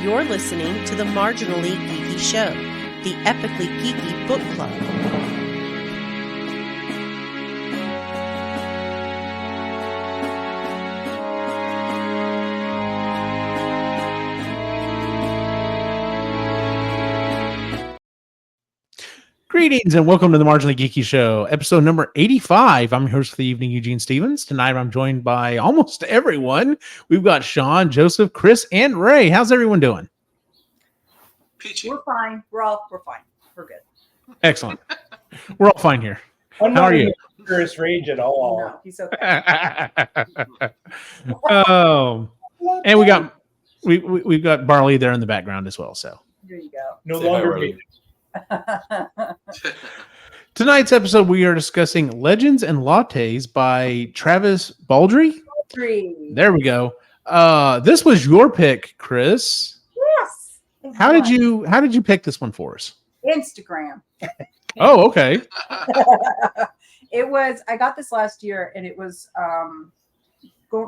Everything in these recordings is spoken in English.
You're listening to the Marginally Geeky Show, the epically geeky book club. Greetings and welcome to the Marginally Geeky Show, episode number 85. I'm your host for the evening, Eugene Stevens. Tonight I'm joined by almost everyone. We've got Sean, Joseph, Chris, and Ray. How's everyone doing? Peachy. We're fine. We're fine. We're good. Excellent. We're all fine here. I'm How not are in you? furious rage at all. No, he's okay. And we've got Barley there in the background as well. So Here you go. No Say hi, longer Riley. me. tonight's episode we are discussing Legends and Lattes by Travis Baldree. 3. There we go. This was your pick, Chris. Yes. How did you pick this one for us? Instagram. Oh, okay. I got this last year, and it was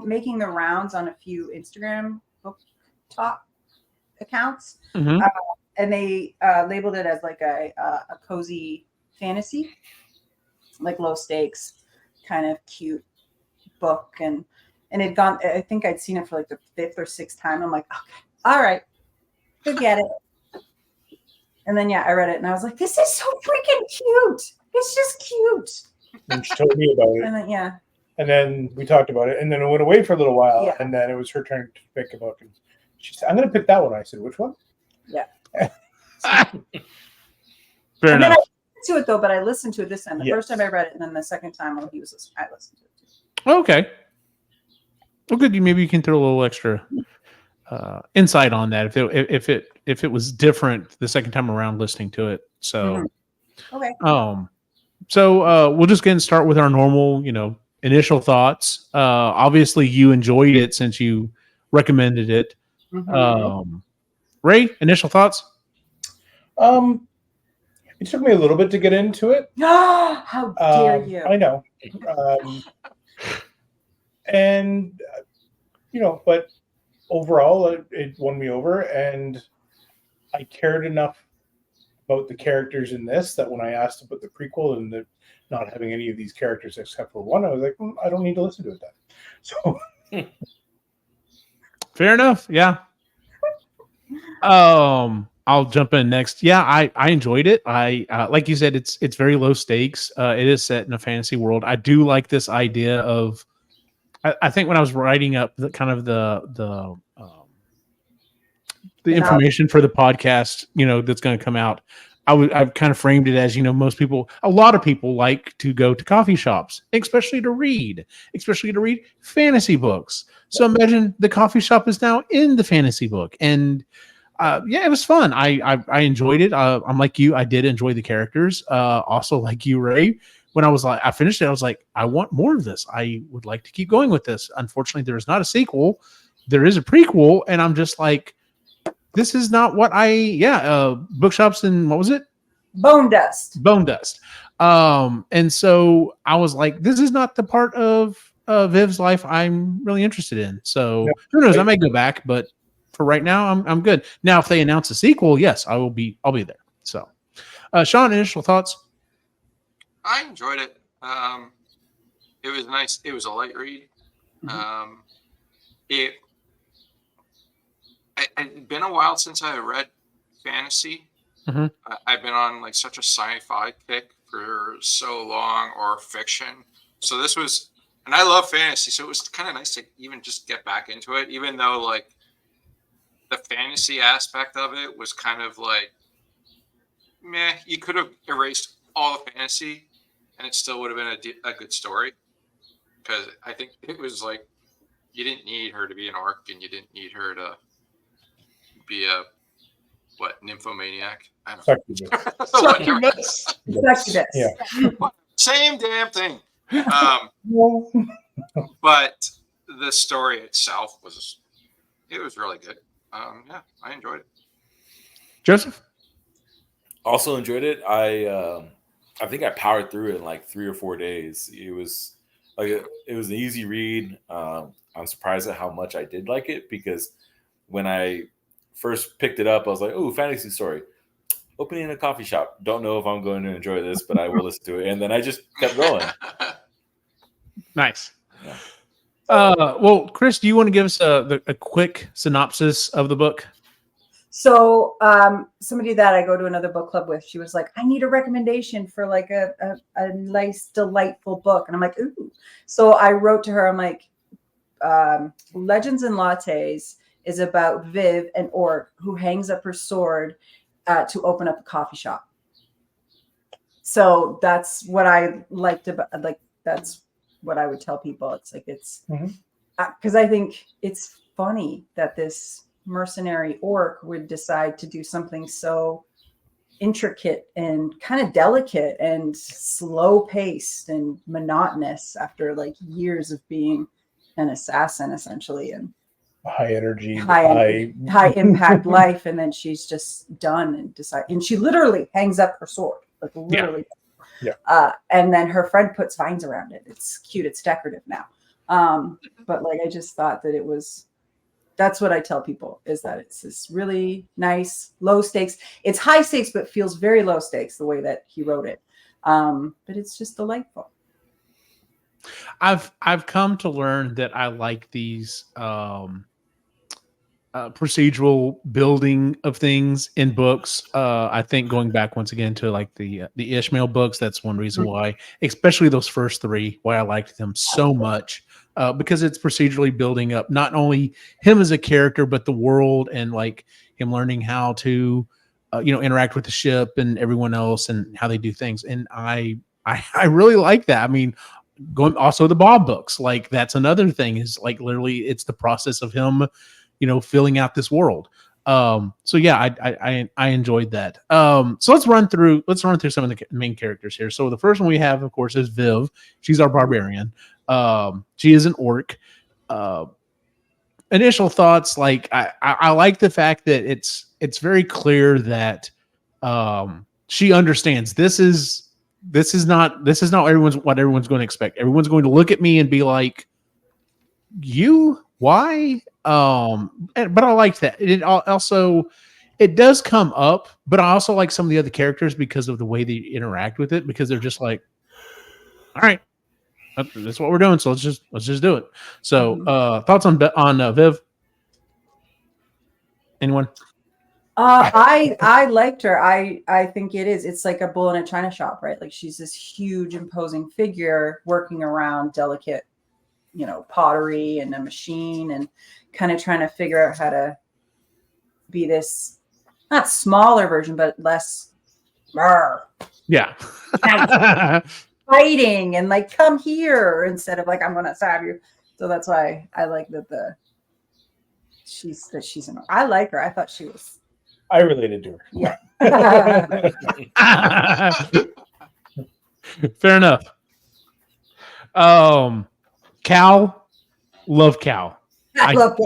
making the rounds on a few Instagram book talk accounts, Mhm. and they labeled it as like a cozy fantasy, like low stakes, kind of cute book, and it gone. I think I'd seen it for like the 5th or 6th time. I'm like, okay, all right, forget it. And then I read it, and I was like, this is so freaking cute. It's just cute. And she told me about it. And then And then we talked about it. And then it went away for a little while. Yeah. And then it was her turn to pick a book. And she said, I'm going to pick that one. I said, which one? Fair and then enough. I listened to it though, but I listened to it this time. The Yes. first time I read it, and then the second time I listened to it too. Okay. Well, good. Maybe you can throw a little extra insight on that if it was different the second time around listening to it. So, Okay. We'll just get and start with our normal, initial thoughts. Obviously, you enjoyed it since you recommended it. Ray, initial thoughts? It took me a little bit to get into it. How dare you? I know. But overall, it won me over. And I cared enough about the characters in this that when I asked about the prequel and not having any of these characters except for one, I was like, I don't need to listen to it then. So Fair enough. Yeah. I'll jump in next. Yeah, I enjoyed it. I like you said, it's very low stakes. It is set in a fantasy world. I do like this idea of. I think when I was writing up the kind of the information for the podcast, that's going to come out, I've kind of framed it as, a lot of people like to go to coffee shops, especially to read fantasy books. So imagine the coffee shop is now in the fantasy book. And it was fun. I enjoyed it. I'm like you. I did enjoy the characters. Also like you, Ray, when I finished it, I was like, I want more of this. I would like to keep going with this. Unfortunately, there is not a sequel. There is a prequel. And I'm just like, this is not what bookshops and what was it? Bone dust. And so I was like, this is not the part of Viv's life I'm really interested in. So who knows? I may go back, but for right now, I'm good. Now, if they announce a sequel, yes, I'll be there. So, Sean, initial thoughts? I enjoyed it. It was nice. It was a light read. It had been a while since I read fantasy. I've been on like such a sci-fi kick for so long, or fiction. So this was, and I love fantasy, so it was kind of nice to even just get back into it, even though like the fantasy aspect of it was kind of like, meh, you could have erased all the fantasy and it still would have been a good story. Because I think it was like, you didn't need her to be an orc, and you didn't need her to be a, nymphomaniac? I don't know. Succubus. yeah. Same damn thing. But the story itself was really good. I enjoyed it. Joseph? Also enjoyed it. I think I powered through it in like 3 or 4 days. It was an easy read. I'm surprised at how much I did like it, because when I first picked it up, I was like, "Oh, fantasy story." Opening a coffee shop. Don't know if I'm going to enjoy this, but I will listen to it. And then I just kept going. Nice. Yeah. Well, Chris, do you want to give us a quick synopsis of the book? So somebody that I go to another book club with, she was like, I need a recommendation for like a nice, delightful book. And I'm like, ooh. So I wrote to her, I'm like, Legends and Lattes is about Viv, an orc who hangs up her sword to open up a coffee shop. So that's what I liked about, like, that's what I would tell people. It's like, it's because I think it's funny that this mercenary orc would decide to do something so intricate and kind of delicate and slow paced and monotonous after like years of being an assassin essentially, and high energy, high impact life. And then she's just done and decide, and she literally hangs up her sword, like literally. Yeah. And then her friend puts vines around it. It's cute. It's decorative now. But like, I just thought that it was, that's what I tell people, is that it's this really nice, low stakes. It's high stakes, but feels very low stakes the way that he wrote it. But it's just delightful. I've come to learn that I like these procedural building of things in books. I think going back once again to like the Ishmael books, that's one reason why, especially those first three, why I liked them so much, because it's procedurally building up not only him as a character, but the world, and like him learning how to, interact with the ship and everyone else and how they do things. And I really like that. I mean, going also the Bob books, like that's another thing, is like literally it's the process of him, filling out this world. So yeah, I enjoyed that. So let's run through some of the main characters here. So the first one we have, of course, is Viv. She's our barbarian. She is an orc. Initial thoughts, like I like the fact that it's very clear that she understands this is not what everyone's going to expect. Everyone's going to look at me and be like, you, why? But I like that. It also, it does come up, but I also like some of the other characters because of the way they interact with it, because they're just like, all right, that's what we're doing. So let's just do it. So, thoughts on Viv? Anyone? I liked her. I think it's like a bull in a china shop, right? Like she's this huge, imposing figure working around delicate, pottery and a machine, and kind of trying to figure out how to be this not smaller version, but less Yeah. fighting and like, come here, instead of like, I'm gonna stab you. So that's why I like that she's an, I like her. I thought she was, I related to her. yeah. Fair enough. Cal, love Cal. I love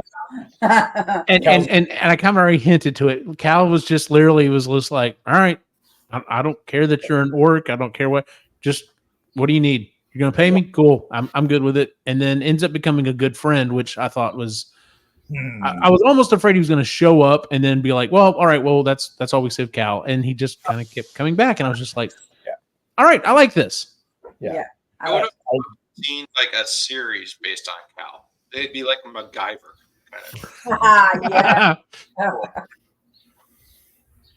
and I kind of already hinted to it. Cal was just literally was just like, all right, I don't care that you're an orc. I don't care what do you need? You're gonna pay me? Cool. I'm good with it. And then ends up becoming a good friend, which I thought was, I was almost afraid he was going to show up and then be like, well, all right, well, that's all we saved Cal. And he just kind of kept coming back. And I was just like, all right, I like this. Yeah. I would have seen like a series based on Cal. They'd be like MacGyver kind of. Yeah.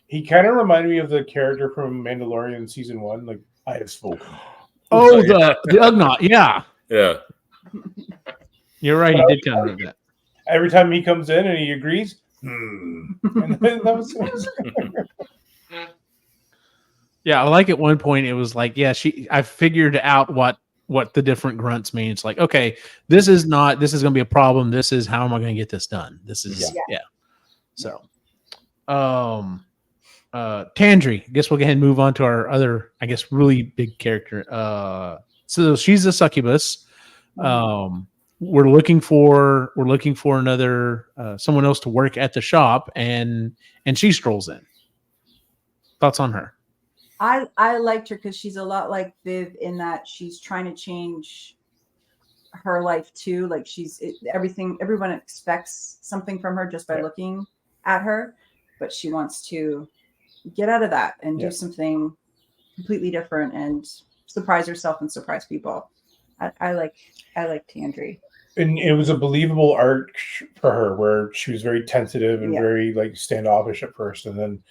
He kind of reminded me of the character from Mandalorian season 1. Like, I have spoken. Oh, the Ugnaught. Yeah. Yeah. You're right. He did kind of do that. Every time he comes in and he agrees, And then that was Yeah, I like at one point it was like, yeah, I figured out what the different grunts mean. It's like, okay, this is going to be a problem. This is how am I going to get this done? This is So, Tandri, I guess we'll go ahead and move on to our other, I guess, really big character. So she's a succubus. We're looking for another someone else to work at the shop, and she strolls in. Thoughts on her? I liked her because she's a lot like Viv in that she's trying to change her life too. Like everyone expects something from her just by looking at her, but she wants to get out of that and Yeah. do something completely different and surprise herself and surprise people. I like Tandri. And it was a believable arc for her, where she was very tentative and Yeah. very like standoffish at first, and then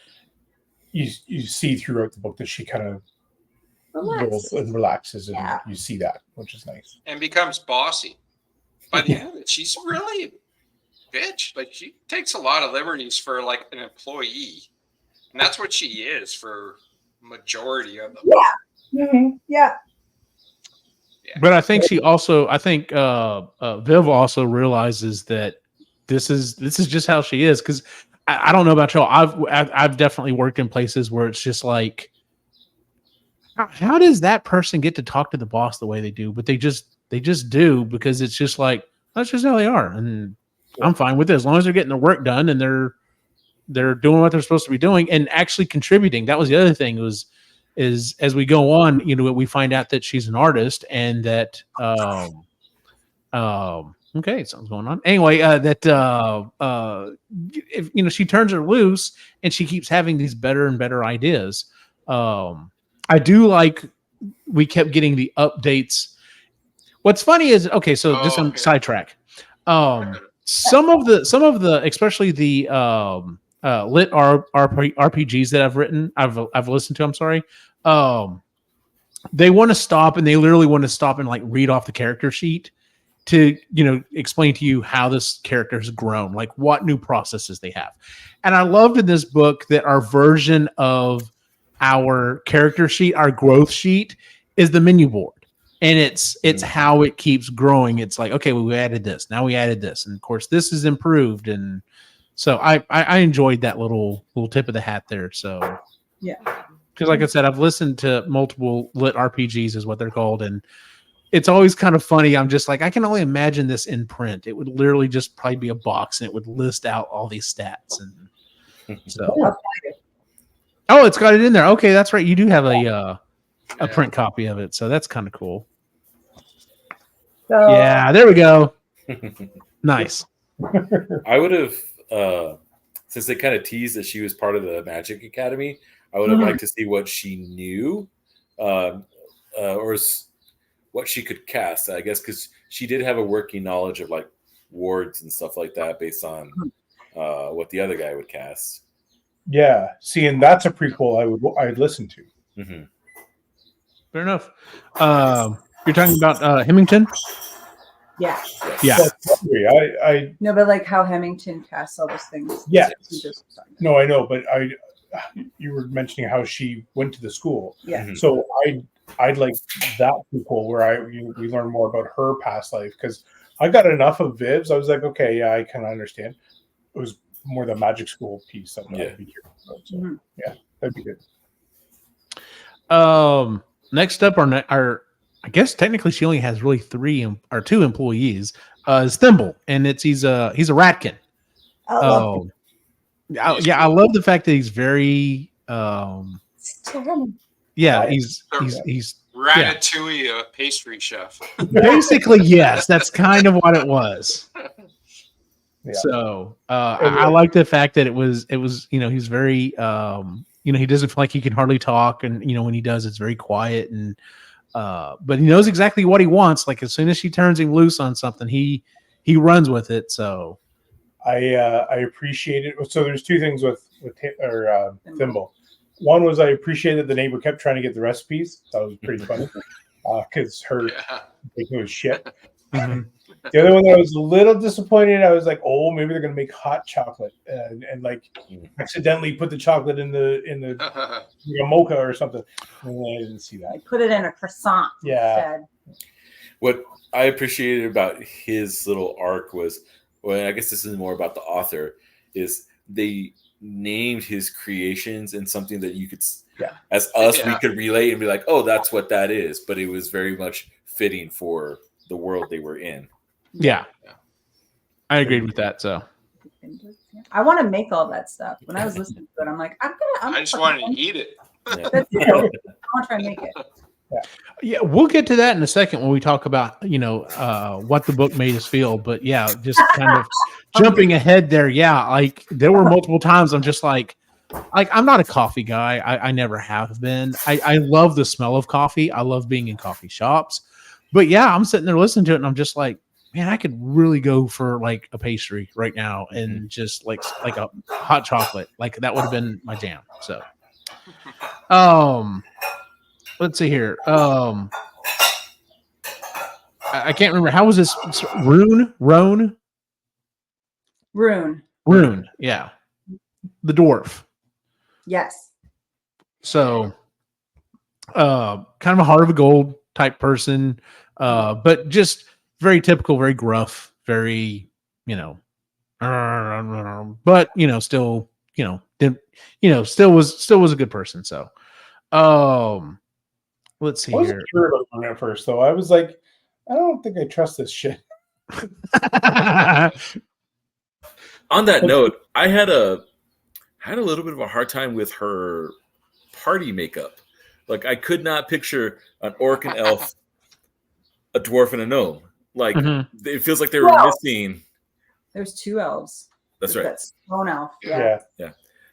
you see throughout the book that she kind of rolls and relaxes, and Yeah. you see that, which is nice. And becomes bossy. By the end of it, she's really a bitch. Like, she takes a lot of liberties for like an employee, and that's what she is for majority of them. Yeah. But I think she also, Viv also realizes that this is just how she is. Because I don't know about y'all, I've definitely worked in places where it's just like, how does that person get to talk to the boss the way they do? But they just do, because it's just like, that's just how they are, and I'm fine with it as long as they're getting their work done and they're doing what they're supposed to be doing and actually contributing. That was the other thing, is as we go on, we find out that she's an artist, and that okay, something's going on. Anyway, if she turns her loose and she keeps having these better and better ideas. I do like we kept getting the updates. What's funny is, okay, so just on sidetrack. Some of the especially the lit RPGs that I've written, I've listened to, I'm sorry. They want to stop, and they literally want to stop and like read off the character sheet to, explain to you how this character has grown, like what new processes they have. And I loved in this book that our version of our character sheet, our growth sheet, is the menu board. And it's how it keeps growing. It's like, okay, well, we added this. Now we added this. And of course, this is improved. And so I enjoyed that little tip of the hat there. So, Yeah. Because like I said, I've listened to multiple lit RPGs is what they're called. And it's always kind of funny. I'm just like, I can only imagine this in print. It would literally just probably be a box, and it would list out all these stats. And so, oh, it's got it in there. Okay, that's right. You do have a print copy of it, so that's kind of cool. So, Yeah, there we go. Nice. I would have, since they kind of teased that she was part of the Magic Academy, I would have liked to see what she knew, or what she could cast, I guess, because she did have a working knowledge of like wards and stuff like that based on what the other guy would cast. Yeah, see, and that's a prequel I'd listen to. Mm-hmm. Fair enough. You're talking about Hemington? yeah. Yeah. I No, but like how Hemington casts all those things. Yeah. No. I know, but you were mentioning how she went to the school. Yeah. Mhm. So I'd like that prequel where we learn more about her past life, because I got enough of Viv's. I was like, okay, yeah, I kind of understand. It was more the magic school piece that I'd be curious about. So, yeah, that'd be good. Next up, our I guess technically she only has really 2 employees. Is Thimble, and he's a ratkin. Oh, I love the fact that he's very he's Ratatouille, a pastry chef. basically, yes, that's kind of what it was. Yeah. So I like the fact that it was he's very he doesn't feel like he can hardly talk, and when he does, it's very quiet, and but he knows exactly what he wants. Like as soon as she turns him loose on something, he runs with it. So I appreciate it. So there's 2 things with Thimble. One was I appreciated the neighbor kept trying to get the recipes. That was pretty funny because her baking was shit. The other one that I was a little disappointed, I was like, oh, maybe they're gonna make hot chocolate and like accidentally put the chocolate in the mocha or something. And I didn't see that. I put it in a croissant. Yeah. Instead. What I appreciated about his little arc was, well, I guess this is more about the author, is they named his creations in something that you could, as us, we could relate and be like, oh, that's what that is. But it was very much fitting for the world they were in. Yeah. I agreed with that. So I want to make all that stuff. When I was listening to it, I'm like, I just wanted to eat it. That's it. I want to try and make it. Yeah, we'll get to that in a second when we talk about what the book made us feel. But yeah, just kind of jumping ahead there, yeah, like there were multiple times I'm just like I'm not a coffee guy. I never have been. I love the smell of coffee. I love being in coffee shops. But yeah, I'm sitting there listening to it and I'm just like, man, I could really go for like a pastry right now and just like a hot chocolate. Like that would have been my jam. So let's see here. I can't remember. How was this? Rune, yeah. The dwarf. Yes. So kind of a heart of a gold type person, but just very typical, very gruff, very, but still, still was a good person. So let's see I wasn't here. sure about him at first, though. I was like, I don't think I trust this shit. On that note, I had a little bit of a hard time with her party makeup. Like I could not picture an orc and elf, a dwarf and a gnome. Like it feels like they were missing. There's 2 elves. That's right. That's stone elf. Yeah.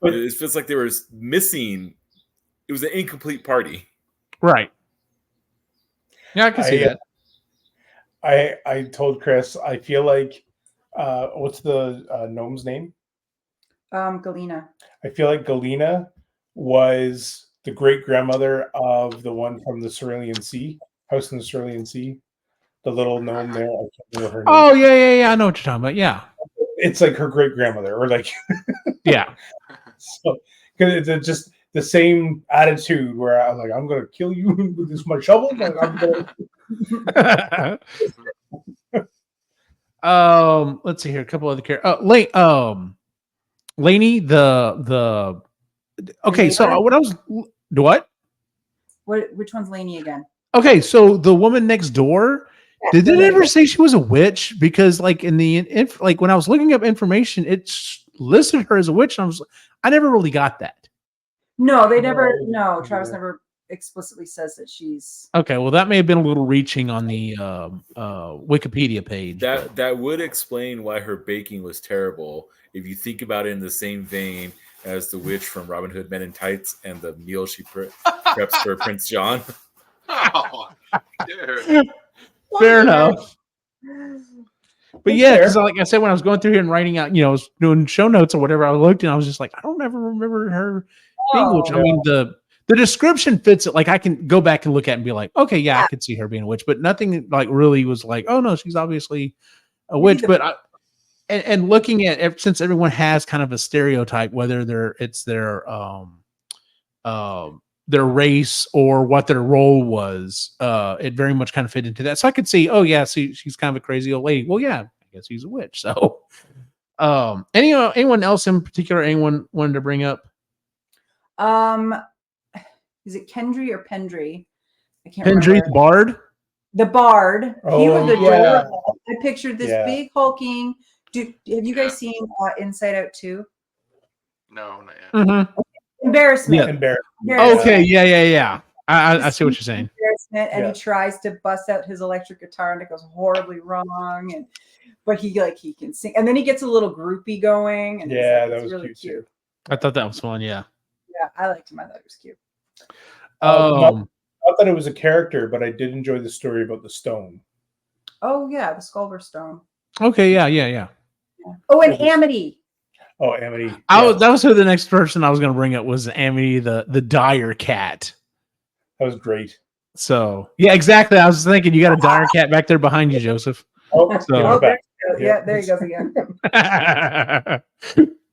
But it feels like they were missing. It was an incomplete party. Right. Yeah, I can see that. I told Chris, I feel like, what's the gnome's name? Galena. I feel like Galena was the great grandmother of the one from the Cerulean Sea, House in the Cerulean Sea. The little gnome there. I can't remember her name. Oh yeah. I know what you're talking about. Yeah. It's like her great grandmother, or like, yeah. So because it's just the same attitude where I'm like, I'm gonna kill you with this my shovel. Like, I'm gonna... Let's see here. A couple other characters. Lainey, the okay. So what I was what? Which one's Lainey again? Okay, so the woman next door. Did it ever say she was a witch? Because like in the like when I was looking up information, it listed her as a witch. And I never really got that. No, they never. No, Travis never explicitly says that she's. Okay, well that may have been a little reaching on the Wikipedia page. That would explain why her baking was terrible. If you think about it in the same vein as the witch from Robin Hood Men in Tights and the meal she preps for Prince John. Oh, dude. Fair enough. But yeah, because like I said, when I was going through here and writing out, I was doing show notes or whatever, I looked and I was just like, I don't ever remember her being a witch. I mean, the description fits it. Like I can go back and look at it and be like, okay, yeah, I could see her being a witch, but nothing like really was like, oh no, she's obviously a witch. But and looking at it, since everyone has kind of a stereotype, whether it's their race or what their role was, it very much kind of fit into that. So I could see, oh yeah, see, she's kind of a crazy old lady. Well, yeah, I guess she's a witch. So, anyone else in particular? Anyone wanted to bring up? Is it Kendry or Pendry? I can't remember. Pendry, the bard. The bard. Oh, he was yeah. I pictured this big hulking. Dude, have you guys seen Inside Out 2? No, not yet. Mm-hmm. Embarrassment. Yeah. Embarrassment. Okay, yeah. I see what you're saying. And he tries to bust out his electric guitar, and it goes horribly wrong. But he can sing, and then he gets a little groupie going. And that was really cute too. I thought that was fun. Yeah. Yeah, I liked him. I thought it was cute. Not that it was a character, but I did enjoy the story about the stone. Oh yeah, the Skulver Stone. Okay, yeah. Oh, and Amity. Oh, Amity. That was who the next person I was going to bring up was Amity, the dire cat. That was great. So yeah, exactly. I was thinking you got a dire cat back there behind you, Joseph. Oh, so, there he goes again.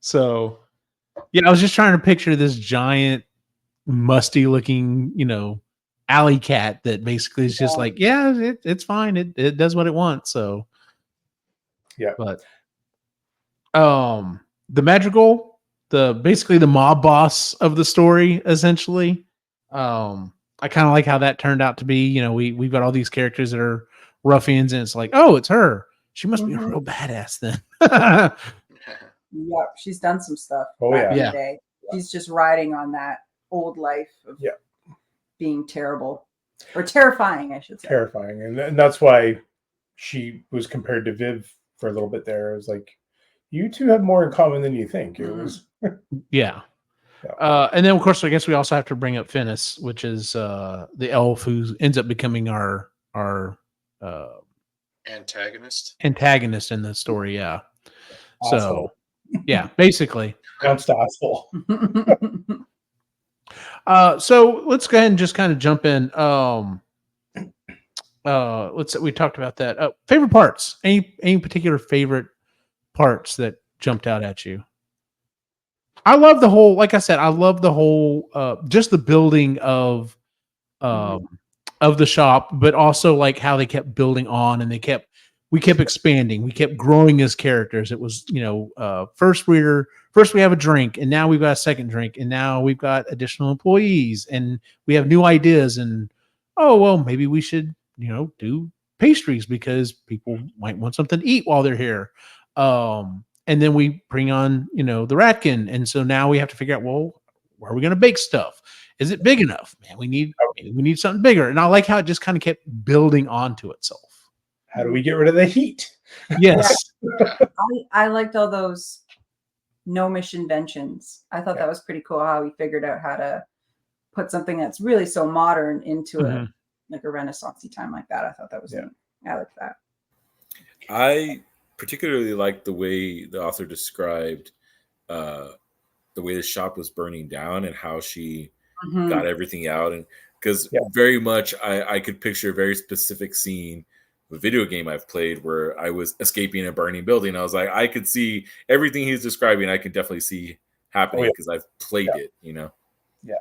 So yeah, I was just trying to picture this giant, musty looking, alley cat that basically is just like, yeah, it's fine. It does what it wants. So yeah, but the Madrigal, basically the mob boss of the story, essentially. I kind of like how that turned out to be. We've got all these characters that are ruffians, and it's like, oh, it's her. She must be a real badass then. Yeah, she's done some stuff. Oh yeah. In the day. She's just riding on that old life of being terrible or terrifying, I should say. Terrifying, and that's why she was compared to Viv for a little bit there. It was like, You two have more in common than you think. It was Yeah. Yeah. And then, of course, I guess we also have to bring up Finnis, which is the elf who ends up becoming our Antagonist. antagonist in the story. Yeah. So, asshole. yeah, basically. Pronounced asshole. So let's go ahead and just kind of jump in. We talked about that. Favorite parts? Any particular favorite parts that jumped out at you? I love the whole, like I said, I love the whole, just the building of the shop, but also like how they kept building on, and we kept expanding, we kept growing as characters. It was, first we have a drink, and now we've got a second drink, and now we've got additional employees, and we have new ideas, and oh well, maybe we should, do pastries because people might want something to eat while they're here. And then we bring on, the Ratkin. And so now we have to figure out, well, where are we going to bake stuff? Is it big enough? Man, we need something bigger. And I like how it just kind of kept building onto itself. How do we get rid of the heat? Yes. I liked all those gnomish inventions. I thought that was pretty cool how he figured out how to put something that's really so modern into like a Renaissance-y time like that. I thought that was neat. I like that. I particularly like the way the author described the way the shop was burning down and how she got everything out. And because very much I could picture a very specific scene, a video game I've played where I was escaping a burning building. I was like, I could see everything he's describing. I could definitely see happening because I've played it, Yeah.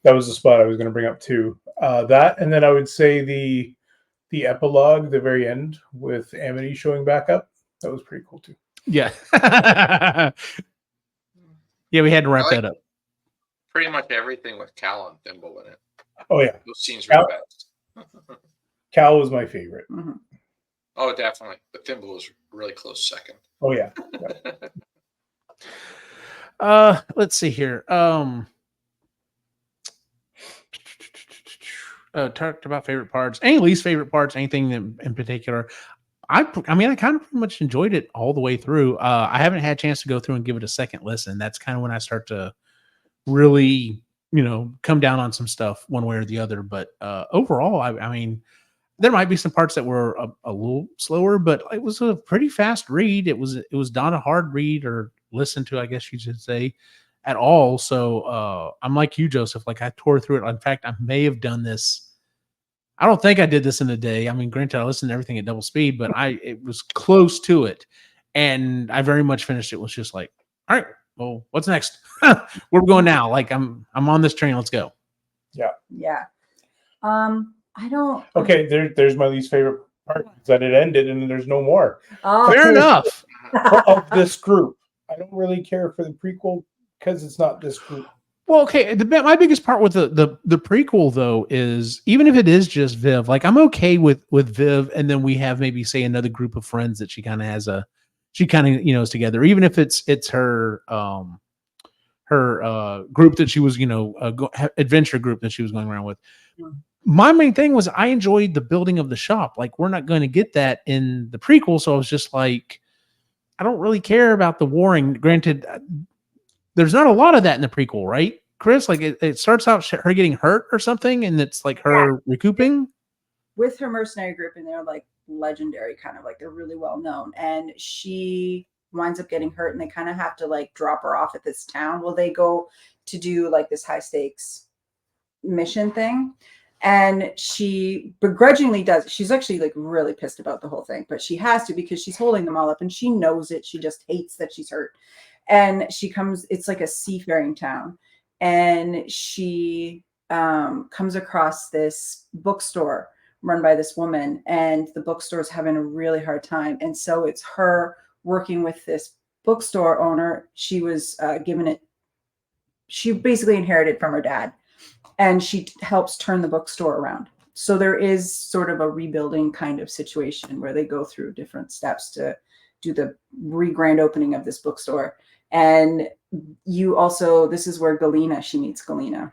That was the spot I was going to bring up too. That, and then I would say the epilogue, the very end with Amity showing back up. That was pretty cool too. Yeah. Yeah, we had to wrap that up. Pretty much everything with Cal and Thimble in it. Oh yeah. Those scenes were best. Cal was my favorite. Oh, definitely. But Thimble was really close second. Oh yeah. Let's see here. Talked about favorite parts. Any least favorite parts? Anything in particular? I mean, I kind of pretty much enjoyed it all the way through. I haven't had a chance to go through and give it a second listen. That's kind of when I start to really, come down on some stuff one way or the other. But overall, I mean, there might be some parts that were a little slower, but it was a pretty fast read. It was not a hard read or listen to, I guess you should say, at all. So I'm like you, Joseph. Like I tore through it. In fact, I may have done this. I don't think I did this in a day. I mean, granted, I listened to everything at double speed, but it was close to it. And I very much finished it. Was just like, all right, well, what's next? Where we going now? Like I'm on this train. Let's go. Yeah. Yeah. I don't. Okay, there's my least favorite part is that it ended and there's no more. Oh, Fair enough. Of this group. I don't really care for the prequel because it's not this group. Well, okay. My biggest part with the prequel though is even if it is just Viv, like I'm okay with Viv, and then we have maybe say another group of friends that she kind of has is together. Even if it's her group that she was adventure group that she was going around with. My main thing was I enjoyed the building of the shop. Like we're not going to get that in the prequel, so I was just like, I don't really care about the warring. Granted, there's not a lot of that in the prequel, right, Chris? Like it starts out her getting hurt or something, and it's like her recouping with her mercenary group, and they're like legendary, kind of like they're really well known. And she winds up getting hurt, and they kind of have to like drop her off at this town. Well, they go to do like this high stakes mission thing, and she begrudgingly does it. She's actually like really pissed about the whole thing, but she has to because she's holding them all up, and she knows it. She just hates that she's hurt. And she comes, it's like a seafaring town. And she comes across this bookstore run by this woman, and the bookstore's having a really hard time. And so it's her working with this bookstore owner. She was she basically inherited from her dad, and she helps turn the bookstore around. So there is sort of a rebuilding kind of situation where they go through different steps to do the grand opening of this bookstore. And this is where she meets Galena,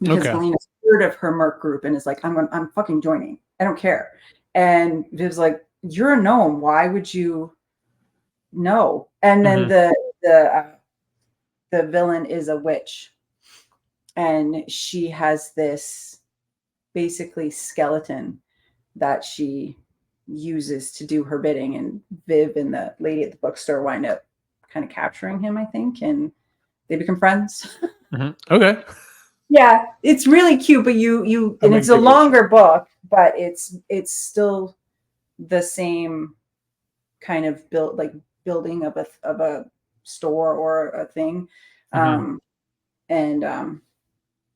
because Galena's heard of her merc group and is like, I'm fucking joining. I don't care. And Viv's like, you're a gnome. Why would you No. And then the villain is a witch, and she has this basically skeleton that she uses to do her bidding, and Viv and the lady at the bookstore wind up kind of capturing him, I think, and they become friends. Okay. Yeah, it's really cute, but and it's a longer book, but it's still the same kind of building of a store or a thing.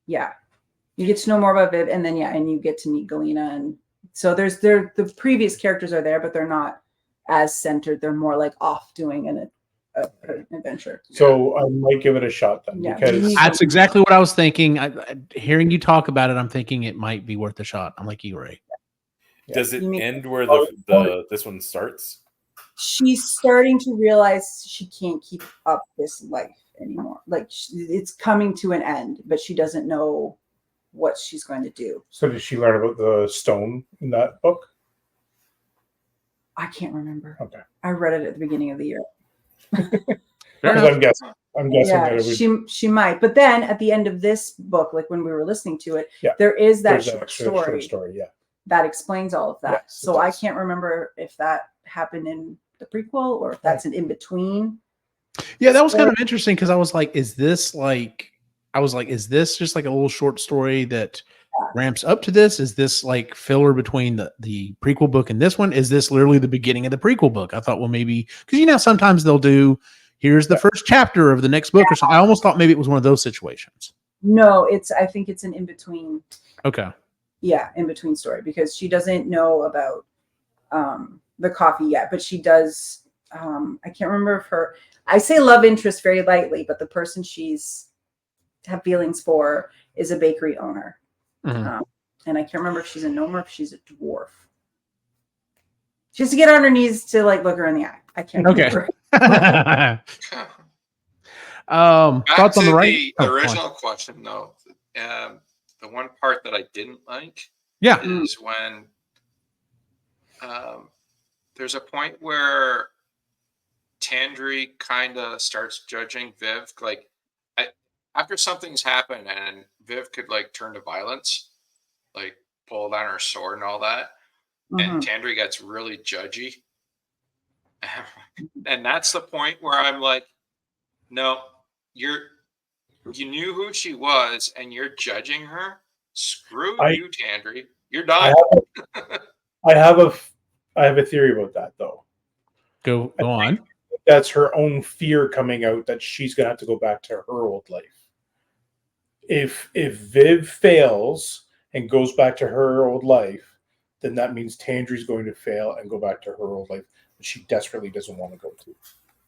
Yeah, you get to know more about Viv, and then and you get to meet Galena, and so the previous characters are there, but they're not as centered. They're more like off doing an adventure. So I might give it a shot then, because that's exactly what I was thinking. Hearing you talk about it, I'm thinking it might be worth a shot. I'm like you, Ray. Does it end where this one starts? She's starting to realize she can't keep up this life anymore. Like it's coming to an end, but she doesn't know what she's going to do. So did she learn about the stone in that book? I can't remember. Okay. I read it at the beginning of the year. I'm guessing that it would... she might. But then at the end of this book, like when we were listening to it, there is that short story that explains all of that. Yes, so I can't remember if that happened in the prequel or if that's an in-between. Yeah, that was kind of interesting because I was like, is this just like a little short story that ramps up to this? Is this like filler between the prequel book and this one? Is this literally the beginning of the prequel book? I thought, well, maybe because sometimes they'll do, here's the first chapter of the next book or something. I almost thought maybe it was one of those situations. No, I think it's an in-between. Okay. Yeah, in-between story, because she doesn't know about the coffee yet, but she does. I can't remember if I say love interest very lightly, but the person she's have feelings for is a bakery owner. And I can't remember if she's a gnome or if she's a dwarf. She has to get on her knees to like look her in the eye. I can't remember. Thoughts on the original question though. The one part that I didn't like is when there's a point where Tandri kind of starts judging Viv, like after something's happened and Viv could like turn to violence, like pull down her sword and all that, and Tandri gets really judgy. And that's the point where I'm like, no, you knew who she was and you're judging her. Screw you, Tandri. You're done. I have a theory about that though. Go on. That's her own fear coming out that she's gonna have to go back to her old life. If Viv fails and goes back to her old life, then that means Tandri's going to fail and go back to her old life that she desperately doesn't want to go to.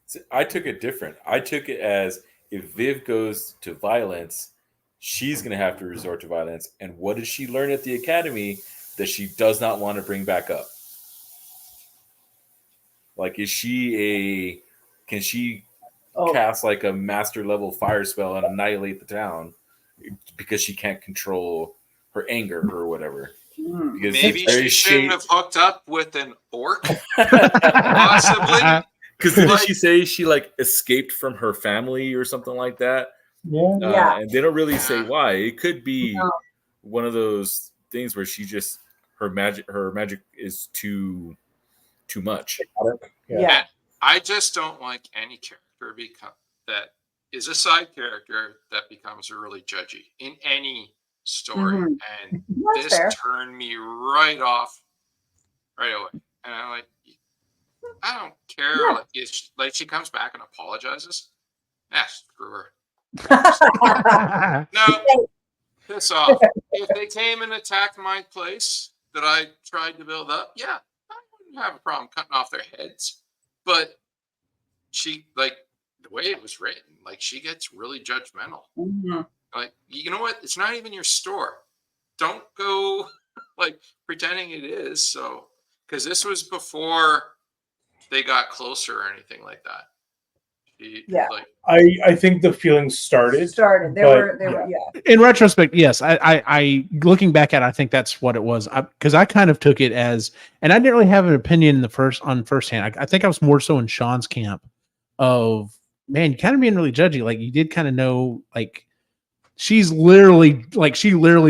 See, I took it different. I took it as if Viv goes to violence, she's going to have to resort to violence. And what did she learn at the academy that she does not want to bring back up? Like, can she cast like a master level fire spell and annihilate the town because she can't control her anger or whatever? Because maybe she shouldn't have hooked up with an orc. Possibly. Because didn't she say she like escaped from her family or something like that? Yeah. And they don't really say why. It could be one of those things where she just her magic is too much. Yeah. I just don't like any character that is a side character that becomes really judgy in any story. And this turned me right off right away. And I'm like, I don't care. Like she comes back and apologizes. Screw her. No, piss off. If they came and attacked my place that I tried to build up, I wouldn't have a problem cutting off their heads. But she, like, the way it was written, like, she gets really judgmental. Like, you know what? It's not even your store. Don't go, like, pretending it is. So, because this was before they got closer or anything like that. Yeah. Like, I think the feelings started. They but, were yeah. In retrospect, yes, I looking back at it, I think that's what it was. Because I kind of took it as, and I didn't really have an opinion on firsthand. I think I was more so in Sean's camp of, man, you kind of being really judgy. Like you did kind of know, like she literally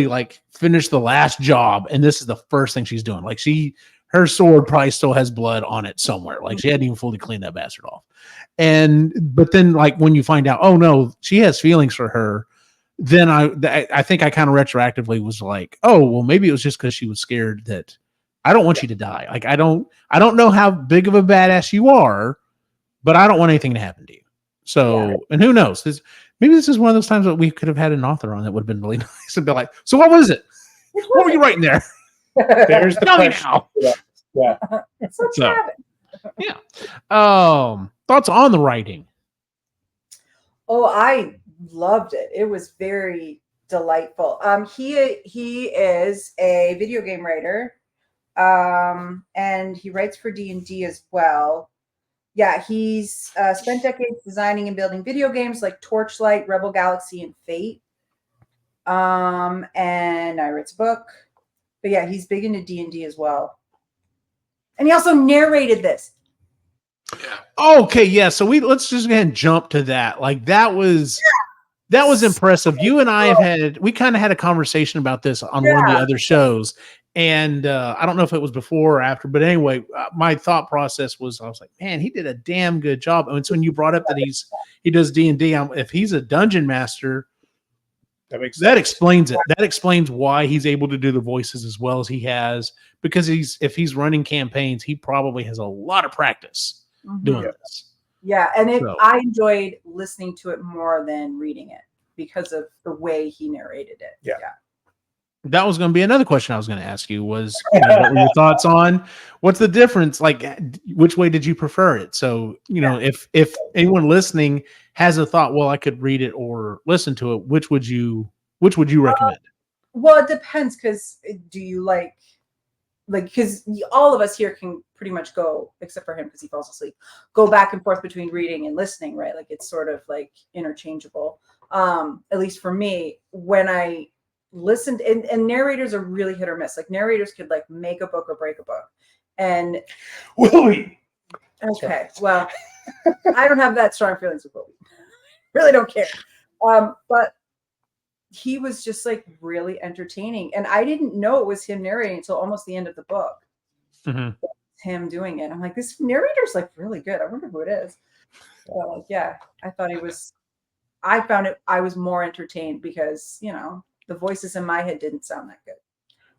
like finished the last job, and this is the first thing she's doing. Like her sword probably still has blood on it somewhere. Like she hadn't even fully cleaned that bastard off. But then like when you find out, oh no, she has feelings for her, then I think I kind of retroactively was like, oh, well, maybe it was just because she was scared that I don't want you to die. Like I don't know how big of a badass you are, but I don't want anything to happen to you. So, and who knows? Maybe this is one of those times that we could have had an author on that would have been really nice and be like, so what was it? What were you writing there? There's the Tell me question. now. Yeah. So, yeah. Thoughts on the writing? Oh, I loved it. It was very delightful. He is a video game writer, and he writes for D&D as well. Yeah, he's spent decades designing and building video games like Torchlight, Rebel Galaxy, and Fate. And I writes a book. But yeah, he's big into D&D as well. And he also narrated this. yeah. Okay, yeah. So let's just go ahead and jump to that. Like that was impressive. You and I we kind of had a conversation about this on one of the other shows. And I don't know if it was before or after, but anyway, my thought process was, I was like, man, he did a damn good job. And so when you brought up that he does D&D, if he's a dungeon master, that explains it. That explains why he's able to do the voices as well as he has, because if he's running campaigns, he probably has a lot of practice doing this. Yeah, and I enjoyed listening to it more than reading it because of the way he narrated it. Yeah. That was going to be another question I was going to ask you was, what were your thoughts on what's the difference? Like, which way did you prefer it? So, if anyone listening has a thought, well, I could read it or listen to it, which would you recommend? Well, it depends. Cause do you like, cause all of us here can pretty much go, except for him, cause he falls asleep, go back and forth between reading and listening, right? Like it's sort of like interchangeable. At least for me, when I listened, and narrators are really hit or miss. Like narrators could like make a book or break a book. And Willie. Okay, well, I don't have that strong feelings with Willie. Really don't care. But he was just like really entertaining. And I didn't know it was him narrating until almost the end of the book. Mm-hmm. Him doing it. I'm like, this narrator's like really good. I wonder who it is. So like, yeah, I found it, I was more entertained because, the voices in my head didn't sound that good.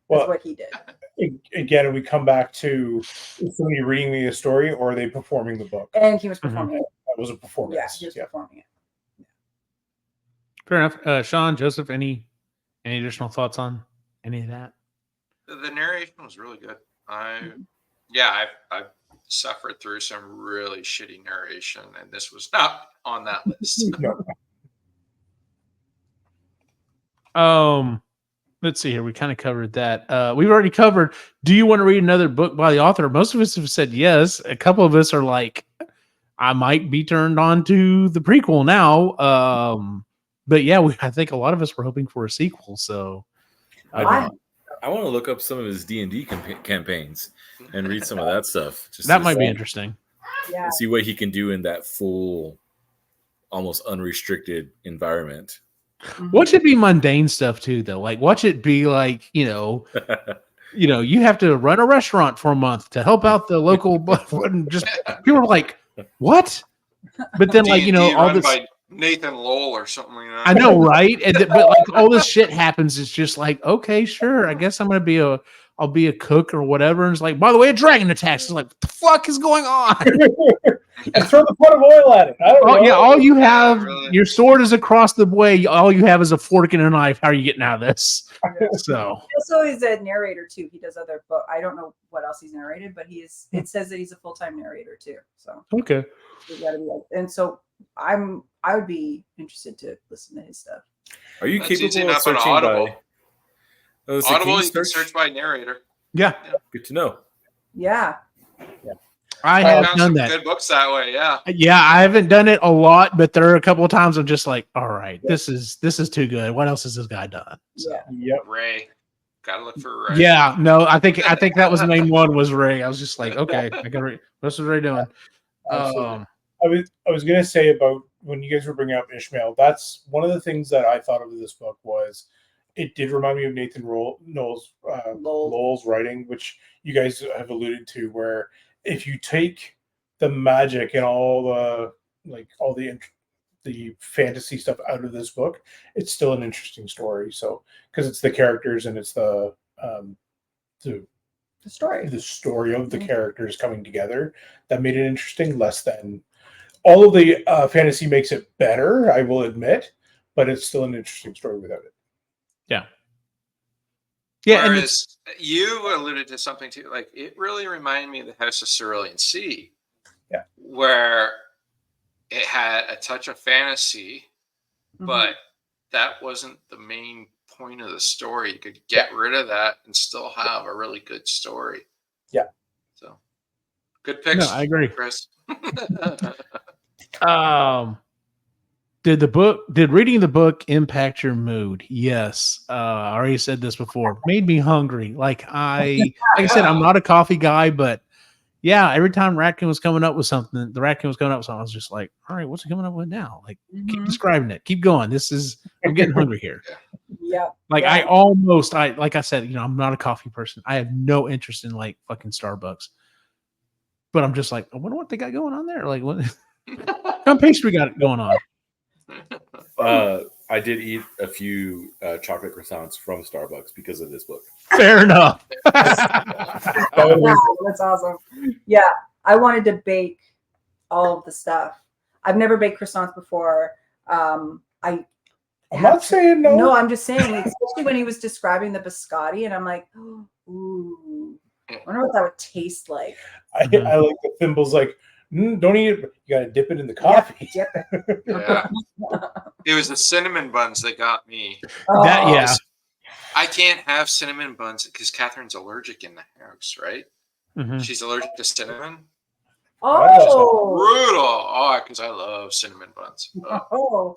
That's what he did. Again, we come back to, is somebody reading me a story or are they performing the book? And he was performing it. That was a performance. Yeah, he was performing it. Fair enough. Sean, Joseph, any additional thoughts on any of that? The narration was really good. I've suffered through some really shitty narration, and this was not on that list. No. Let's see here. We kind of covered that. We've already covered, do you want to read another book by the author? Most of us have said yes. A couple of us are like, I might be turned on to the prequel now. But yeah, I think a lot of us were hoping for a sequel. So I want to look up some of his D&D campaigns and read some of that stuff. That might be interesting. Yeah. See what he can do in that full, almost unrestricted environment. Watch it be mundane stuff too, though. Like, watch it be like, you have to run a restaurant for a month to help out the local. Just people are like, what? But then, like, all this by Nathan Lowell or something like that. I know, right? But like all this shit happens. It's just like, okay, sure. I guess I'll be a cook or whatever. And it's like, by the way, a dragon attacks. It's like, what the fuck is going on? And throw the pot of oil at it. I don't know. Yeah, all you have, your sword is across the way. All you have is a fork and a knife. How are you getting out of this? So also he's a narrator too. He does other books. I don't know what else he's narrated, but it says that he's a full-time narrator too. So okay. And so I would be interested to listen to his stuff. Are you That's easy capable of enough on searching Audible. by Audible, you can search by narrator. Yeah. Good to know. Yeah. I I have found done some that. good books that way. Yeah. Yeah, I haven't done it a lot, but there are a couple of times I'm just like, all right, this is too good. What else has this guy done? So, Yeah. Yep. Ray. Gotta look for Ray. yeah, no, I think that was main one was Ray. I was just like, okay, I got Ray. What's Ray doing? Absolutely. I was gonna say about when you guys were bringing up Ishmael. That's one of the things that I thought of this book was it did remind me of Nathan Lowell's writing, which you guys have alluded to. Where if you take the magic and all the fantasy stuff out of this book, it's still an interesting story. So because it's the characters and it's the story. the story of the characters coming together that made it interesting. Less than all of the fantasy makes it better, I will admit, but it's still an interesting story without it. Yeah, and Whereas you alluded to something too, like it really reminded me of the House of Cerulean Sea. Yeah. Where it had a touch of fantasy, but that wasn't the main point of the story. You could get rid of that and still have a really good story. Yeah. So good picks. No, I agree. Chris. Did reading the book impact your mood? Yes. I already said this before. Made me hungry. Like I said, I'm not a coffee guy, but yeah, every time Ratkin was coming up with something, I was just like, all right, what's he coming up with now? Like, keep describing it. Keep going. I'm getting hungry here. Yeah. Like like I said, I'm not a coffee person. I have no interest in like fucking Starbucks. But I'm just like, I wonder what they got going on there. Like what kind of pastry got it going on? I did eat a few chocolate croissants from Starbucks because of this book. Fair enough. Wow, that's awesome. Yeah, I wanted to bake all of the stuff. I've never baked croissants before. I'm not saying no. No, I'm just saying, especially when he was describing the biscotti, and I'm like, ooh, I wonder what that would taste like. I like the thimbles. Like, don't eat it. You got to dip it in the coffee. Yep, dip it. Yeah. It was the cinnamon buns that got me. Yeah. I can't have cinnamon buns because Catherine's allergic in the house, right? Mhm. She's allergic to cinnamon. Oh, Brutal. Oh, because I love cinnamon buns. oh.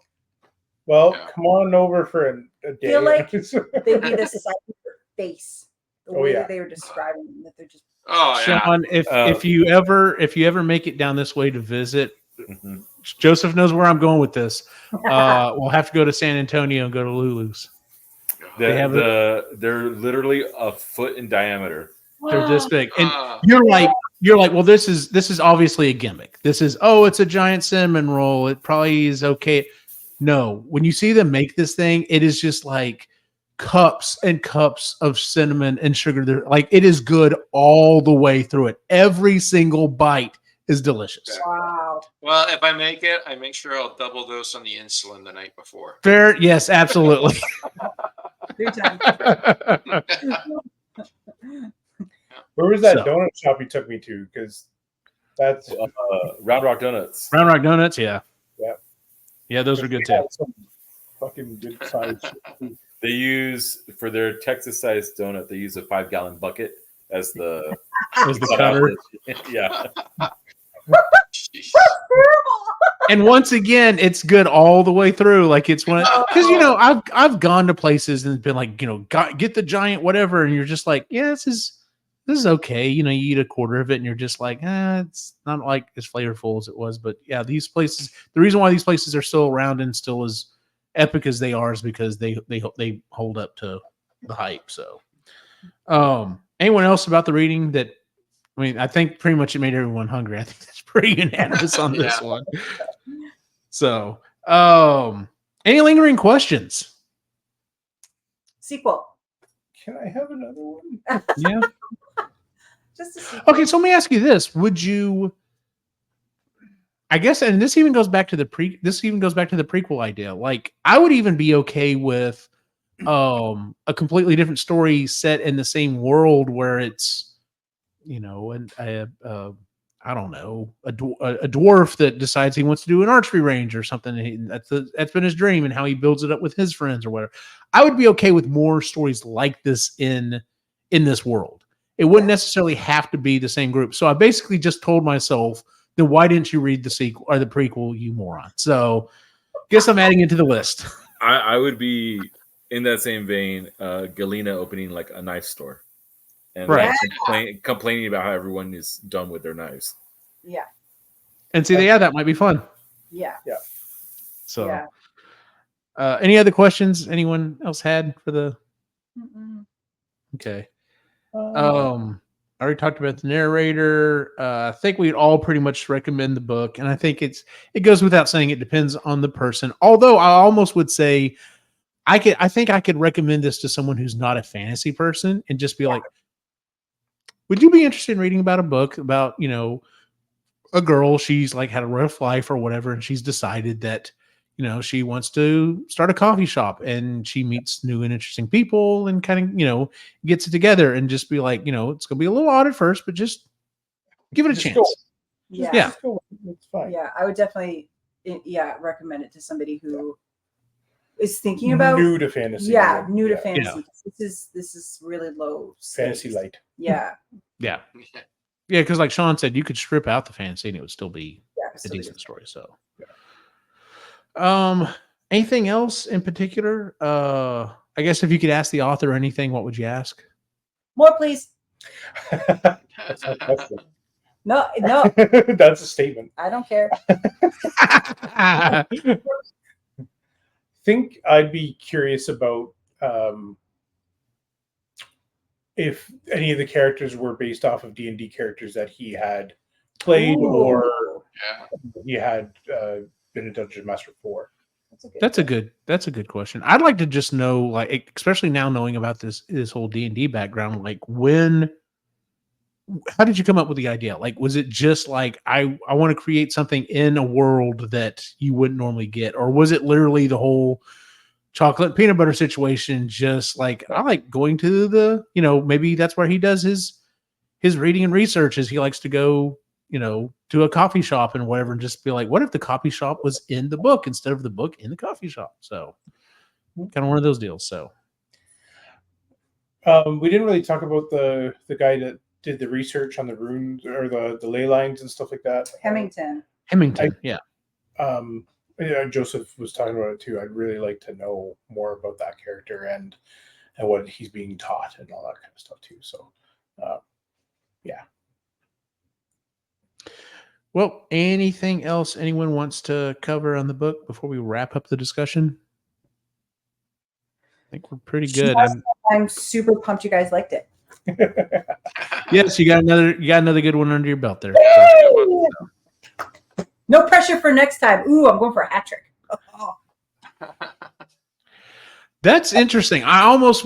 Well, Yeah. come on over for a day. I feel like they'd be the size of your face. The way that they were describing them, that they're just. Oh yeah. Sean, if you ever make it down this way to visit, Mhm. Joseph knows where I'm going with this. We'll have to go to San Antonio and go to Lulu's. They They're literally a foot in diameter. They're this big, and you're like, well, this is obviously a gimmick. This is it's a giant cinnamon roll. It probably is okay. No, when you see them make this thing, it is just like cups and cups of cinnamon and sugar. Like it is good all the way through it. Every single bite is delicious. Wow. Well, if I make it, I make sure I'll double dose on the insulin the night before. Fair, yes, absolutely. 3 times. Where was that So. donut shop you took me to? Because that's Round Rock Donuts. Round Rock Donuts, yeah. Yep. Yeah, those are good they too. had some fucking good size shit. They use for their Texas-sized donut. They use a 5-gallon bucket as the As the cutter. Yeah. And once again, it's good all the way through. Like it's one because I've gone to places and been like, get the giant whatever, and you're just like, yeah, this is okay. You eat a quarter of it, and you're just like, it's not like as flavorful as it was. But yeah, these places. The reason why these places are still around and still as epic as they are is because they hold up to the hype. So, anyone else about the reading that? I mean, I think pretty much it made everyone hungry. I think that's pretty unanimous on this Yeah. one. So, any lingering questions? Sequel. Can I have another one? Yeah. Just a sequel. Okay, so let me ask you this: would you? I guess, and this even goes back to the prequel idea. Like, I would even be okay with a completely different story set in the same world where it's and I don't know, a dwarf that decides he wants to do an archery range or something. That's been his dream, and how he builds it up with his friends or whatever. I would be okay with more stories like this in this world. It wouldn't necessarily have to be the same group. So I basically just told myself, then why didn't you read the sequel or the prequel, you moron? So guess I'm adding it to the list. I would be in that same vein, Galena opening like a knife store and Right. complaining about how everyone is done with their knives. Yeah. And see, yeah, that might be fun. Yeah. So, Yeah. Any other questions anyone else had for the? Mm-mm. Okay. I already talked about the narrator. I think we'd all pretty much recommend the book, and I think it goes without saying it depends on the person. Although I almost would say I think I could recommend this to someone who's not a fantasy person and just be like, would you be interested in reading about a book about, a girl, she's like had a rough life or whatever, and she's decided that, she wants to start a coffee shop, and she meets new and interesting people and kind of, gets it together, and just be like, it's going to be a little odd at first, but just give it a chance. Go. Yeah. Yeah. Just go. It's fine. Yeah. I would definitely, recommend it to somebody who is thinking about New to fantasy. Yeah, new to Yeah. fantasy. This is really low Fantasy stakes. light. Yeah. Yeah. Yeah. Because like Sean said, you could strip out the fantasy and it would still be Yeah. a decent story. So, anything else in particular? I guess if you could ask the author anything, what would you ask? More, please. That's my question. No, That's a statement. I don't care. Think I'd be curious about if any of the characters were based off of D&D characters that he had played or he had been a dungeon master for. That's a good. That's a good question. I'd like to just know, like, especially now knowing about this whole D&D background, like how did you come up with the idea? Like, was it just like, I want to create something in a world that you wouldn't normally get? Or was it literally the whole chocolate peanut butter situation? Just like, I like going to the, maybe that's where he does his reading and research, is he likes to go, to a coffee shop and whatever, and just be like, what if the coffee shop was in the book instead of the book in the coffee shop? So kind of one of those deals. So we didn't really talk about the guy that did the research on the runes or the ley lines and stuff like that. Hemington. Yeah. Joseph was talking about it too. I'd really like to know more about that character and what he's being taught and all that kind of stuff too. So, yeah. Well, anything else anyone wants to cover on the book before we wrap up the discussion? I think we're pretty good. I'm super pumped you guys liked it. Yes, you got another good one under your belt there. No pressure for next time. Ooh, I'm going for a hat trick. Oh. That's interesting. I almost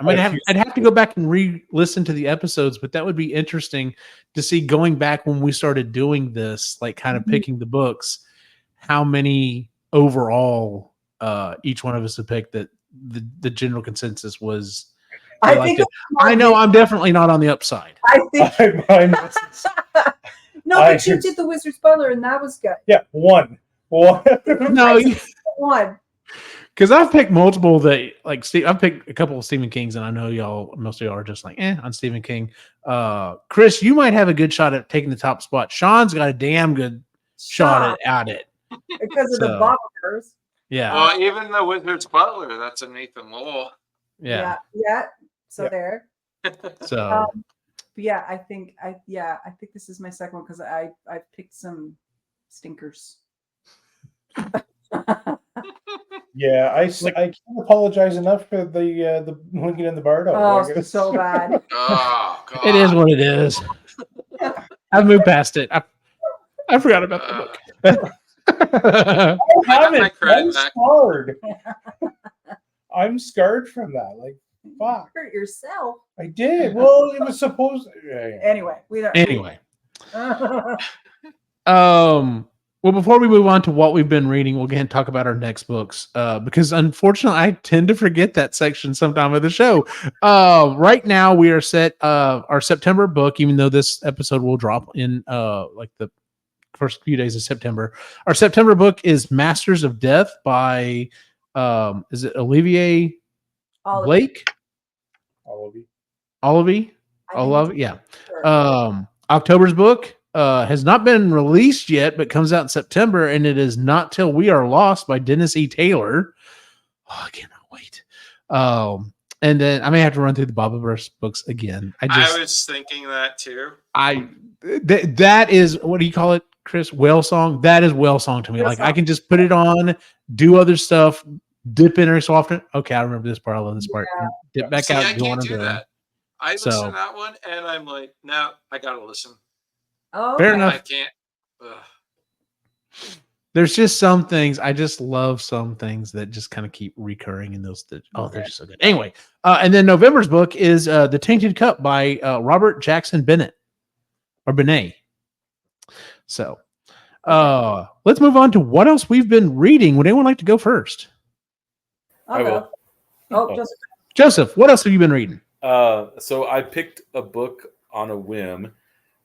I mean, I'd have to go back and re-listen to the episodes, but that would be interesting to see, going back when we started doing this, like kind of picking the books, how many overall each one of us had picked that the general consensus was. I know I'm definitely not on the upside. I think no, but you I- did the Wizard's Butler, and that was good. Yeah, one. No, One. because I've picked multiple that, like, I've picked a couple of Stephen Kings, and I know most of y'all are just like, on Stephen King. Chris, you might have a good shot at taking the top spot. Sean's got a damn good shot at it. Because of the bottle curse. Yeah. Well, even the Wizard's Butler, that's a Nathan Lowell. Yeah. So there. So But yeah, I think this is my second one because I picked some stinkers. Yeah, I can't apologize enough for the Lincoln and the Bardo. Oh, so bad. Oh, God. it is what it is. I've moved past it. I forgot about the book. I I got my haven't. credit I'm back. scarred. I'm scarred from that. Like, fuck. Hurt yourself. I did. Well, it was supposed. Anyway, we don't. Anyway. Well, before we move on to what we've been reading, we'll again talk about our next books. Because unfortunately, I tend to forget that section sometime of the show. Right now, we are set. Our September book, even though this episode will drop in like the first few days of September. Our September book is Masters of Death by is it Olivier Blake? All of you. Olivie. I I think love it's- it. Yeah. sure. October's book has not been released yet, but comes out in September, and it is Not Till We Are Lost by Dennis E. Taylor. Oh, I cannot wait. And then I may have to run through the Bobaverse books again. I was thinking that too. That is, what do you call it, Chris? Whale song. That is whale song to me. Whale Like I song. can just put it on, do other stuff, dip in every so often. Okay, I remember this part. I love this part. Yeah. Dip back See, out. I Go on can't and do go. that. I So- listen to that one and I'm like, no, I gotta listen. Oh, Fair okay. enough. I can't. Ugh. There's just some things I just love. Some things that just kind of keep recurring in those. They're just so good. Anyway, and then November's book is The Tainted Cup by Robert Jackson Bennett or Benet. So, let's move on to what else we've been reading. Would anyone like to go first? I'll I go. will. Oh, Joseph. Joseph, what else have you been reading? So I picked a book on a whim,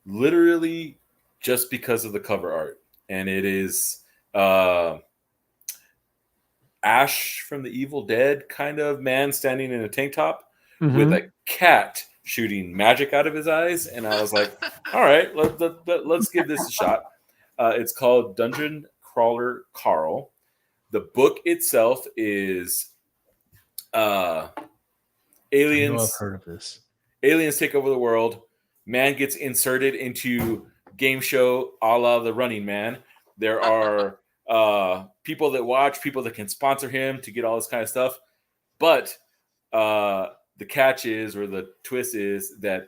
literally just because of the cover art, and it is Ash from the Evil Dead kind of man standing in a tank top with a cat shooting magic out of his eyes, and I was like, all right, let's give this a shot. It's called Dungeon Crawler Carl. The book itself is I know aliens. I've heard of this. Aliens take over the world. Man gets inserted into game show a la The Running Man. There are people that watch, people that can sponsor him to get all this kind of stuff. But the catch is, or the twist is, that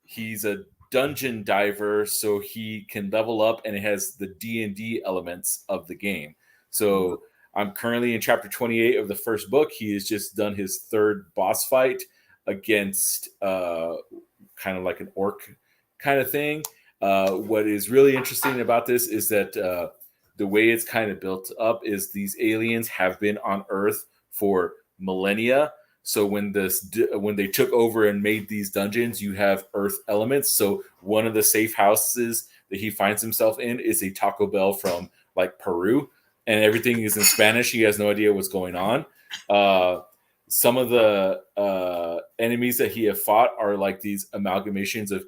he's a dungeon diver, so he can level up, and it has the D&D elements of the game. So I'm currently in chapter 28 of the first book. He has just done his third boss fight against kind of like an orc kind of thing. What is really interesting about this is that the way it's kind of built up is these aliens have been on Earth for millennia. So when they took over and made these dungeons, you have Earth elements. So one of the safe houses that he finds himself in is a Taco Bell from like Peru, and everything is in Spanish. He has no idea what's going on. Some of the enemies that he have fought are like these amalgamations of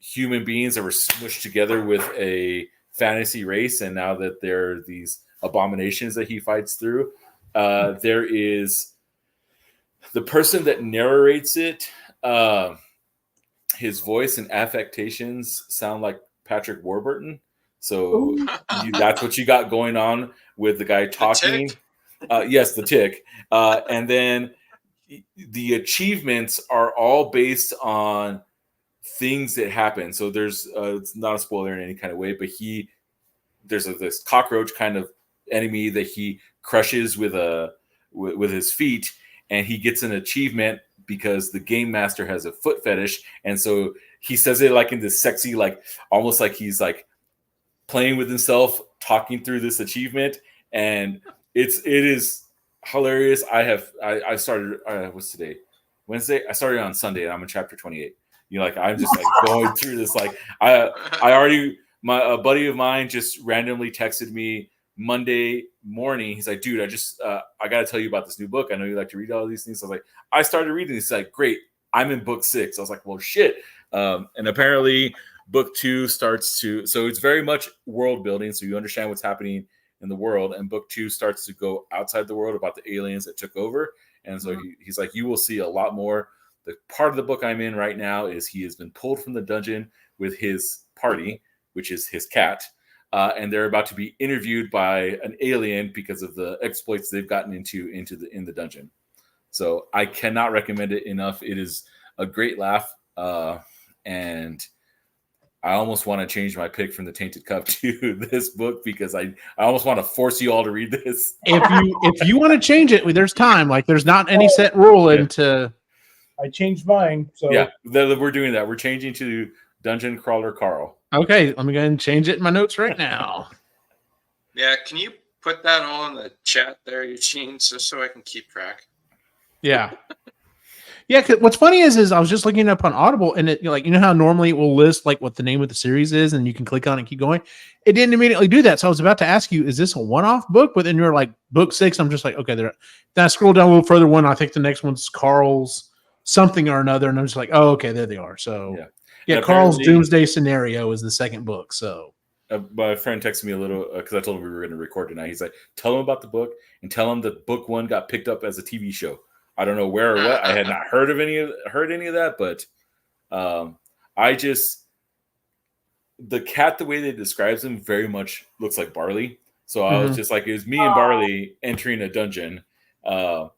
human beings that were smushed together with a fantasy race, and now that they're these abominations that he fights through. There is the person that narrates it. His voice and affectations sound like Patrick Warburton, so that's what you got going on with the guy talking. Yes, the tick. And then the achievements are all based on things that happen. So there's it's not a spoiler in any kind of way, but there's this cockroach kind of enemy that he crushes with his feet, and he gets an achievement because the game master has a foot fetish, and so he says it like in this sexy, like almost like he's like playing with himself, talking through this achievement, and it is hilarious. I started what's today? Wednesday. I started on Sunday, and I'm in chapter 28. Like I'm just like going through this. Like I already, a buddy of mine just randomly texted me Monday morning. He's like, dude, I got to tell you about this new book. I know you like to read all these things. I was like, I started reading this. He's like, great. I'm in book 6. I was like, well, shit. And apparently book 2 starts to, so it's very much world building. So you understand what's happening in the world. And book 2 starts to go outside the world about the aliens that took over. And so he's like, you will see a lot more. The part of the book I'm in right now is he has been pulled from the dungeon with his party, which is his cat. And they're about to be interviewed by an alien because of the exploits they've gotten in the dungeon. So I cannot recommend it enough. It is a great laugh. And I almost want to change my pick from The Tainted Cup to this book because I almost want to force you all to read this. If you want to change it, there's time. Like there's not any set rule into. I changed mine. So yeah, we're doing that. We're changing to Dungeon Crawler Carl. Okay, let me go ahead and change it in my notes right now. Yeah, can you put that all in the chat there, Eugene, just so I can keep track? Yeah. Yeah, 'cause what's funny is I was just looking up on Audible, and it you know how normally it will list like what the name of the series is, and you can click on it and keep going. It didn't immediately do that, so I was about to ask you, is this a one-off book? But then you're like book 6. I'm just like, okay. Then I scroll down a little further. I think the next one's Carl's something or another, and I'm just like, oh, okay, there they are. So Yeah. yeah, Carl's Apparently- Doomsday Scenario is the second book. So my friend texted me a little because I told him we were going to record tonight. He's like, tell him about the book and tell him that book 1 got picked up as a TV show. I don't know where or what. I had not heard any of that, but the cat, the way they describes him, very much looks like Barley. So I was just like, it was me and Barley entering a dungeon. Yeah,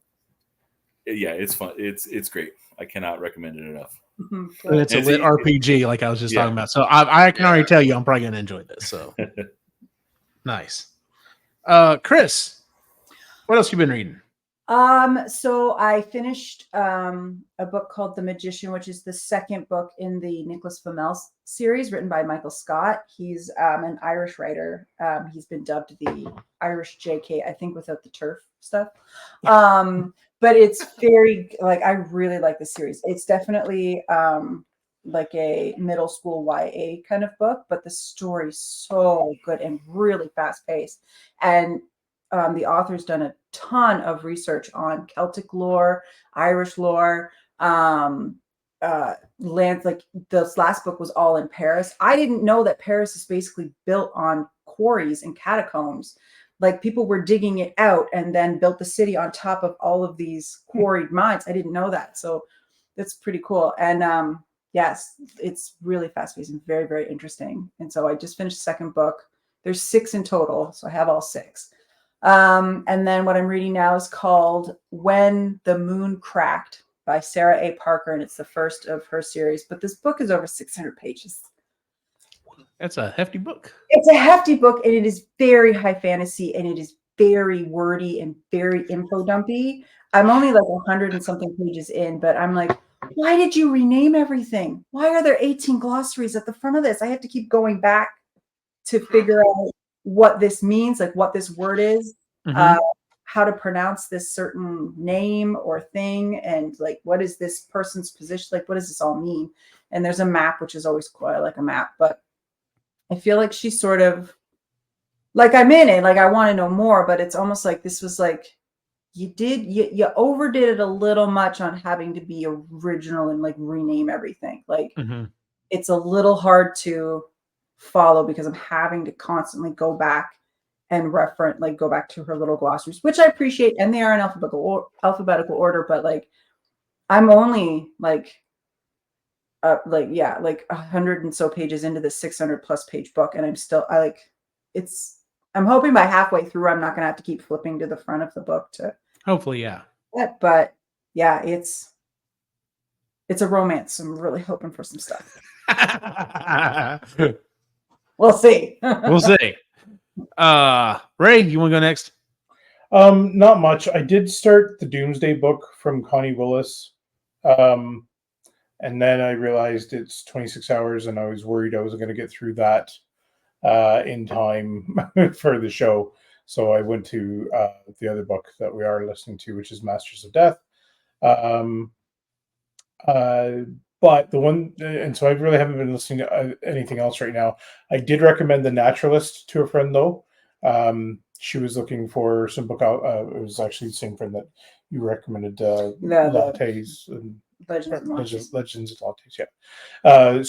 it's fun. It's great. I cannot recommend it enough. and it's a And lit see- RPG, like I was just talking about. So I can already tell you, I'm probably going to enjoy this. So nice. Chris, what else you been reading? So I finished a book called The Magician, which is the second book in the Nicholas Flamel series, written by Michael Scott. He's an Irish writer. He's been dubbed the Irish J.K., I think, without the turf stuff. But it's very, like, I really like the series. It's definitely like a middle school YA kind of book, but the story's so good and really fast paced. And the author's done a ton of research on Celtic lore, Irish lore, lands. Like this last book was all in Paris. I didn't know that Paris is basically built on quarries and catacombs. Like people were digging it out and then built the city on top of all of these quarried mines. I didn't know that. So that's pretty cool. And yes, it's really fast paced and very, very interesting. And so I just finished the second book. There's 6 in total. So I have all 6. And then what I'm reading now is called When the Moon Cracked by Sarah A. Parker, and it's the first of her series. But this book is over 600 pages. That's a hefty book. It's a hefty book, and it is very high fantasy, and it is very wordy and very info dumpy. I'm only like 100 and something pages in, but I'm like, why did you rename everything? Why are there 18 glossaries at the front of this? I have to keep going back to figure out what this means, like what this word is, how to pronounce this certain name or thing, and like what is this person's position, like what does this all mean? And there's a map, which is always cool. I like a map, but I feel like she's sort of like, I'm in it, like I want to know more, but it's almost like this was like you overdid it a little much on having to be original and like rename everything. Like it's a little hard to follow because I'm having to constantly go back and reference, like go back to her little glossaries, which I appreciate, and they are in alphabetical order, but like I'm only like 100 and so pages into the 600 plus page book, and I'm hoping by halfway through I'm not gonna have to keep flipping to the front of the book to hopefully, yeah. But yeah, it's a romance. I'm really hoping for some stuff. We'll see. We'll see. Ray, you want to go next? Not much. I did start the Doomsday book from Connie Willis. And then I realized it's 26 hours, and I was worried I wasn't going to get through that in time for the show. So I went to the other book that we are listening to, which is Masters of Death. But the one, and so I really haven't been listening to anything else right now. I did recommend The Naturalist to a friend, though. She was looking for some book out. It was actually the same friend that you recommended, Lattes and Legends of Lattes. Yeah.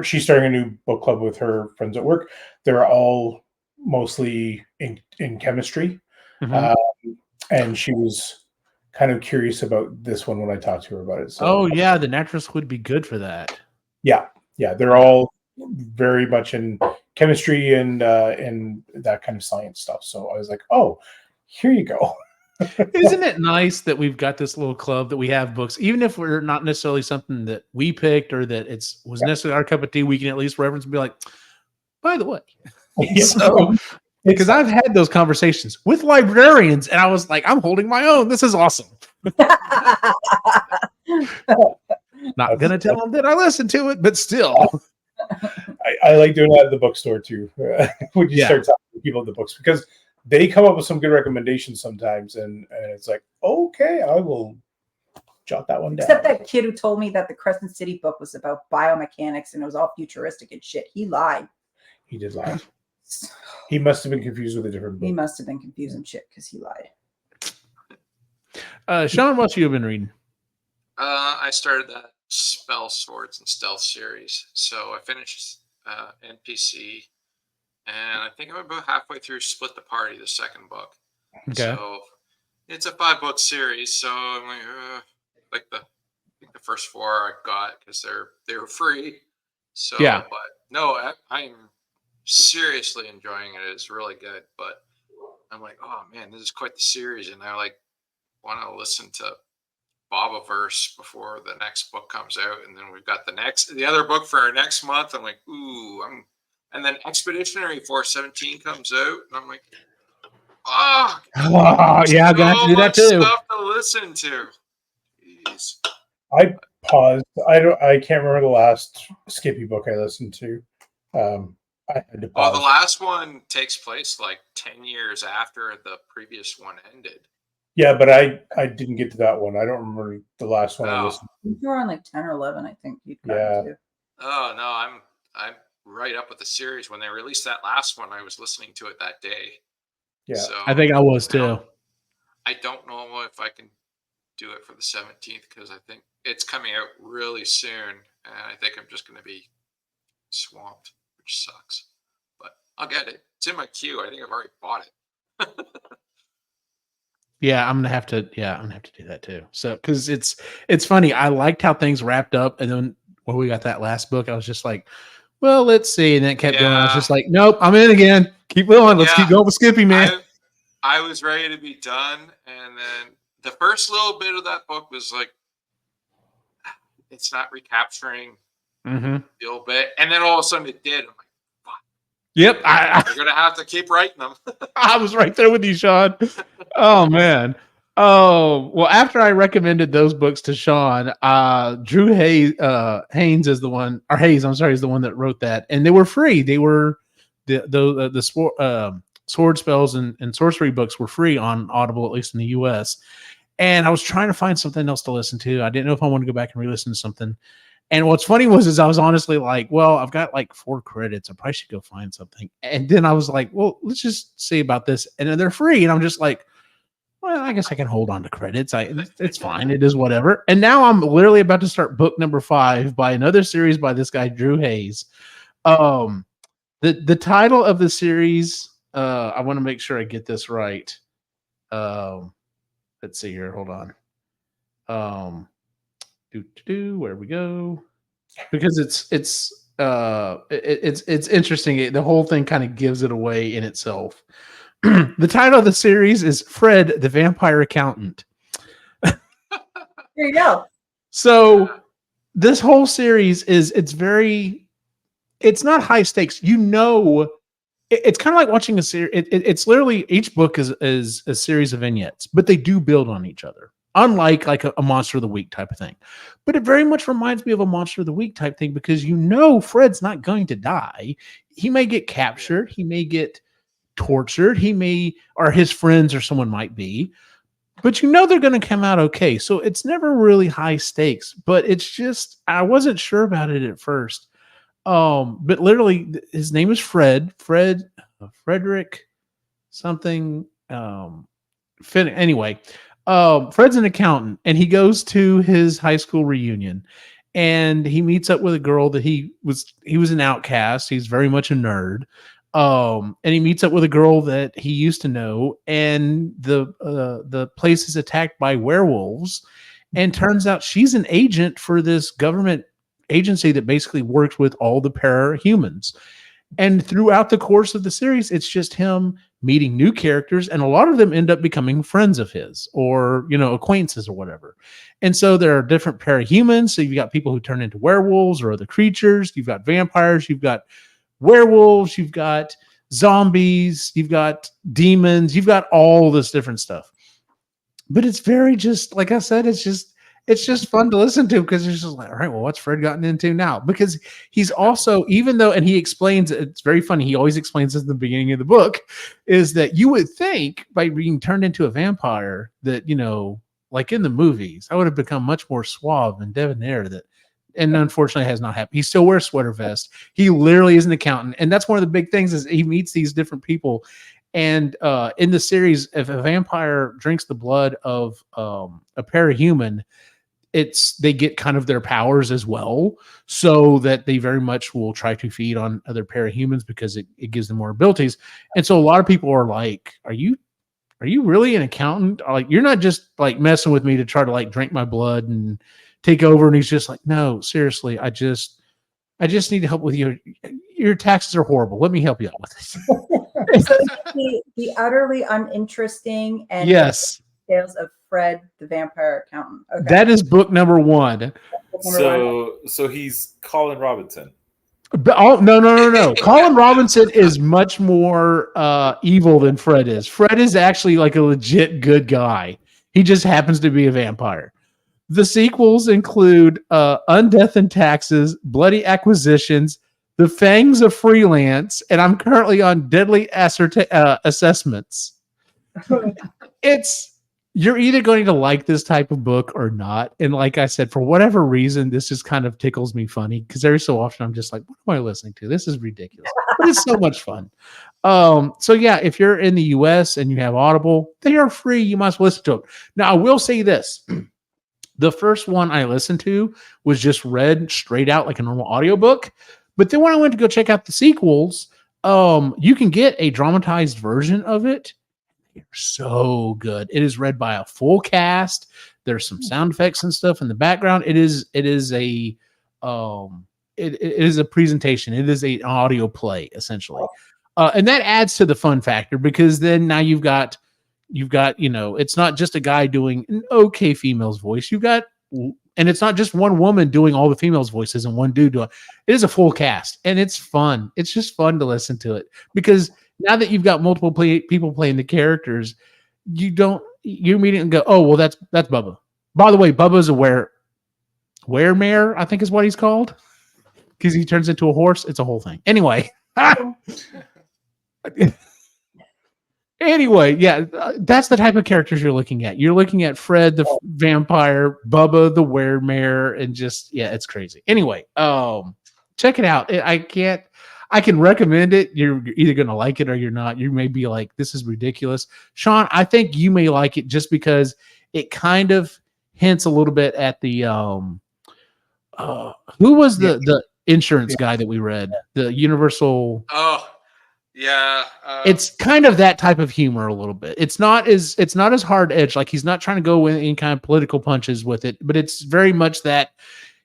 She's starting a new book club with her friends at work. They're all mostly in chemistry, and she was kind of curious about this one when I talked to her about it. So, The Naturalist would be good for that. Yeah, they're all very much in chemistry and that kind of science stuff. So I was like, oh, here you go. Isn't it nice that we've got this little club that we have books, even if we're not necessarily something that we picked or that was necessarily our cup of tea, we can at least reference and be like, by the way. So, because I've had those conversations with librarians, and I was like, I'm holding my own. This is awesome. Not going to tell them that I listened to it, but still. I like doing that at the bookstore too. When you start talking to people at the books, because they come up with some good recommendations sometimes, and it's like, okay, I will jot that one down. Except that kid who told me that the Crescent City book was about biomechanics and it was all futuristic and shit. He lied. He did lie. He must have been confused with a different book. He must have been confusing shit because he lied. Sean, what you have been reading? I started that Spell, Swords, and Stealth series. So I finished NPC, and I think I'm about halfway through Split the Party, the second book. Okay. So it's a 5-book series. So I'm like, I think the first 4 I got because they were free. So Yeah. But no, I'm seriously enjoying it. It's really good. But I'm like, oh man, this is quite the series, and I like want to listen to Bobaverse before the next book comes out, and then we've got the other book for our next month. I'm like, ooh, and then Expeditionary Force 17 comes out, and I'm like, oh, yeah, I'm gonna have to do that too. Stuff to listen to. Jeez. I paused. I can't remember the last Skippy book I listened to. I had to pause. Well, the last one takes place like 10 years after the previous one ended. Yeah, but I didn't get to that one. I don't remember the last one I listened to. You were on like 10 or 11, I think. Yeah. Oh no, I'm right up with the series. When they released that last one, I was listening to it that day. Yeah. So I think I was too. I don't know if I can do it for the 17th because I think it's coming out really soon, and I think I'm just going to be swamped, which sucks. But I'll get it. It's in my queue. I think I've already bought it. Yeah, I'm gonna have to do that too. So because it's funny. I liked how things wrapped up, and then when we got that last book, I was just like, well, let's see, and then it kept going. I was just like, nope, I'm in again. Keep going. Let's keep going with Skippy, man. I was ready to be done, and then the first little bit of that book was like, it's not recapturing the old bit, and then all of a sudden it did. I'm like, fuck. Yep, You're gonna have to keep writing them. I was right there with you, Sean. Oh man. Oh well. After I recommended those books to Sean, Drew Haynes is the one, or Hayes, I'm sorry, is the one that wrote that, and they were free. They were the sword spells and sorcery books were free on Audible, at least in the U.S. And I was trying to find something else to listen to. I didn't know if I wanted to go back and re-listen to something. And what's funny is I was honestly like, well, I've got like 4 credits. I probably should go find something. And then I was like, well, let's just see about this. And then they're free. And I'm just like, well, I guess I can hold on to credits. It's fine. It is whatever. And now I'm literally about to start book number 5 by another series by this guy, Drew Hayes. The title of the series, I want to make sure I get this right. Let's see here. Hold on. Where we go? Because it's interesting. The whole thing kind of gives it away in itself. The title of the series is Fred the Vampire Accountant. There you go. So this whole series it's not high stakes. It's kind of like watching a series. It's literally each book is a series of vignettes, but they do build on each other. Unlike like a Monster of the Week type of thing. But it very much reminds me of a Monster of the Week type thing because Fred's not going to die. He may get captured. He may get tortured. Or his friends or someone might be. But they're going to come out okay. So it's never really high stakes. But it's just, I wasn't sure about it at first. But literally, his name is Frederick something. Anyway. Fred's an accountant, and he goes to his high school reunion, and he meets up with a girl that he was an outcast. He's very much a nerd. And he meets up with a girl that he used to know, and the place is attacked by werewolves, and turns out she's an agent for this government agency that basically works with all the parahumans. And throughout the course of the series, it's just him meeting new characters, and a lot of them end up becoming friends of his or, acquaintances or whatever. And so there are different parahumans. So you've got people who turn into werewolves or other creatures. You've got vampires. You've got werewolves. You've got zombies. You've got demons. You've got all this different stuff. But it's very just, like I said, it's just fun to listen to because it's just like, all right, well, what's Fred gotten into now? Because he's also, and he explains, it's very funny. He always explains this at the beginning of the book, is that you would think by being turned into a vampire that, like in the movies, I would have become much more suave and debonair and unfortunately has not happened. He still wears sweater vest. He literally is an accountant. And that's one of the big things is he meets these different people. And in the series, if a vampire drinks the blood of a parahuman, they get kind of their powers as well, so that they very much will try to feed on other parahumans because it gives them more abilities. And so a lot of people are like, are you really an accountant? Like, you're not just like messing with me to try to like drink my blood and take over. And he's just like, no, seriously, I just need to help with you. Your taxes are horrible. Let me help you out with this. the utterly uninteresting and Yes. tales of Fred the Vampire Accountant. Okay. That is book number 1. So he's Colin Robinson. But no. Colin Robinson is much more evil than Fred is. Fred is actually like a legit good guy. He just happens to be a vampire. The sequels include Undeath and Taxes, Bloody Acquisitions, The Fangs of Freelance, and I'm currently on Deadly Assessments. You're either going to like this type of book or not. And like I said, for whatever reason, this just kind of tickles me funny because every so often I'm just like, what am I listening to? This is ridiculous. But it's so much fun. So yeah, if you're in the US and you have Audible, they are free. You must listen to them. Now, I will say this. The first one I listened to was just read straight out like a normal audiobook. But then when I went to go check out the sequels, you can get a dramatized version of it. They're so good. It is read by a full cast. There's some sound effects and stuff in the background. It is a presentation. It is an audio play essentially. And that adds to the fun factor because then now you've got, it's not just a guy doing an okay female's voice. And it's not just one woman doing all the females' voices and one dude doing it. Is a full cast, and it's fun. It's just fun to listen to it because now that you've got multiple people playing the characters, you immediately go, oh, well, that's Bubba. By the way, Bubba's a weremare, I think is what he's called, because he turns into a horse. It's a whole thing. Anyway. Anyway, yeah, that's the type of characters you're looking at. You're looking at Fred the vampire, Bubba the weremare, and just, yeah, it's crazy. Anyway, check it out. I can recommend it. You're either going to like it or you're not. You may be like, this is ridiculous. Sean, I think you may like it just because it kind of hints a little bit at the who was the insurance guy that we read? The Universal. Oh, yeah. It's kind of that type of humor a little bit. It's not as hard edged. Like he's not trying to go in any kind of political punches with it, but it's very much that.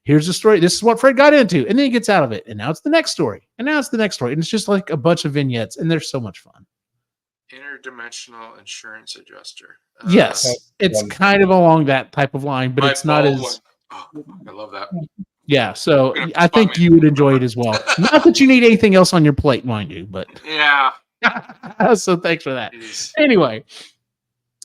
Here's the story. This is what Fred got into. And then he gets out of it. And now it's the next story. And now it's the next story. And it's just like a bunch of vignettes. And they're so much fun. Interdimensional insurance adjuster. Yes. It's kind of along that type of line, but it's not as. Oh, I love that. Yeah. So I think you would enjoy it as well. Not that you need anything else on your plate, mind you, but. Yeah. So thanks for that. Jeez. Anyway.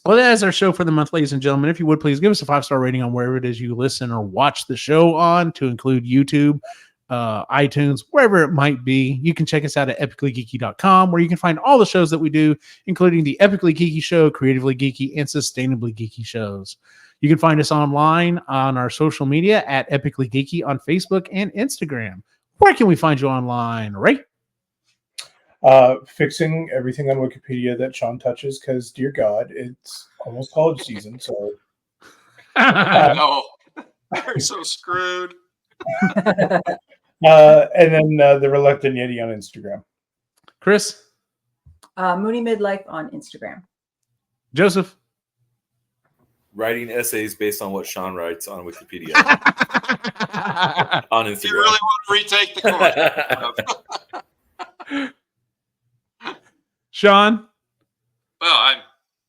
Well, that is our show for the month, ladies and gentlemen. If you would please give us a 5-star rating on wherever it is you listen or watch the show on, to include YouTube, iTunes, wherever it might be. You can check us out at epicallygeeky.com, where you can find all the shows that we do, including the Epically Geeky Show, Creatively Geeky, and Sustainably Geeky shows. You can find us online on our social media at Epically Geeky on Facebook and Instagram. Where can we find you online, Ray? Fixing everything on Wikipedia that Sean touches, because dear God, it's almost college season. So No, you're so screwed. and then the Reluctant Yeti on Instagram. Chris? Mooney Midlife on Instagram. Joseph? Writing essays based on what Sean writes on Wikipedia. On Instagram. You really want to retake the course? Sean? Well, I'm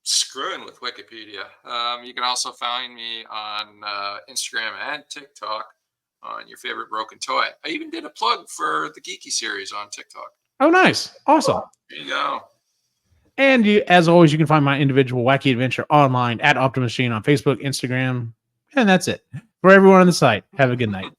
screwing with Wikipedia. You can also find me on Instagram and TikTok on your favorite broken toy. I even did a plug for the Geeky series on TikTok. Oh, nice. Awesome. There you go. And you, as always, you can find my individual wacky adventure online at Optimus Machine on Facebook, Instagram, and that's it. For everyone on the site, have a good night.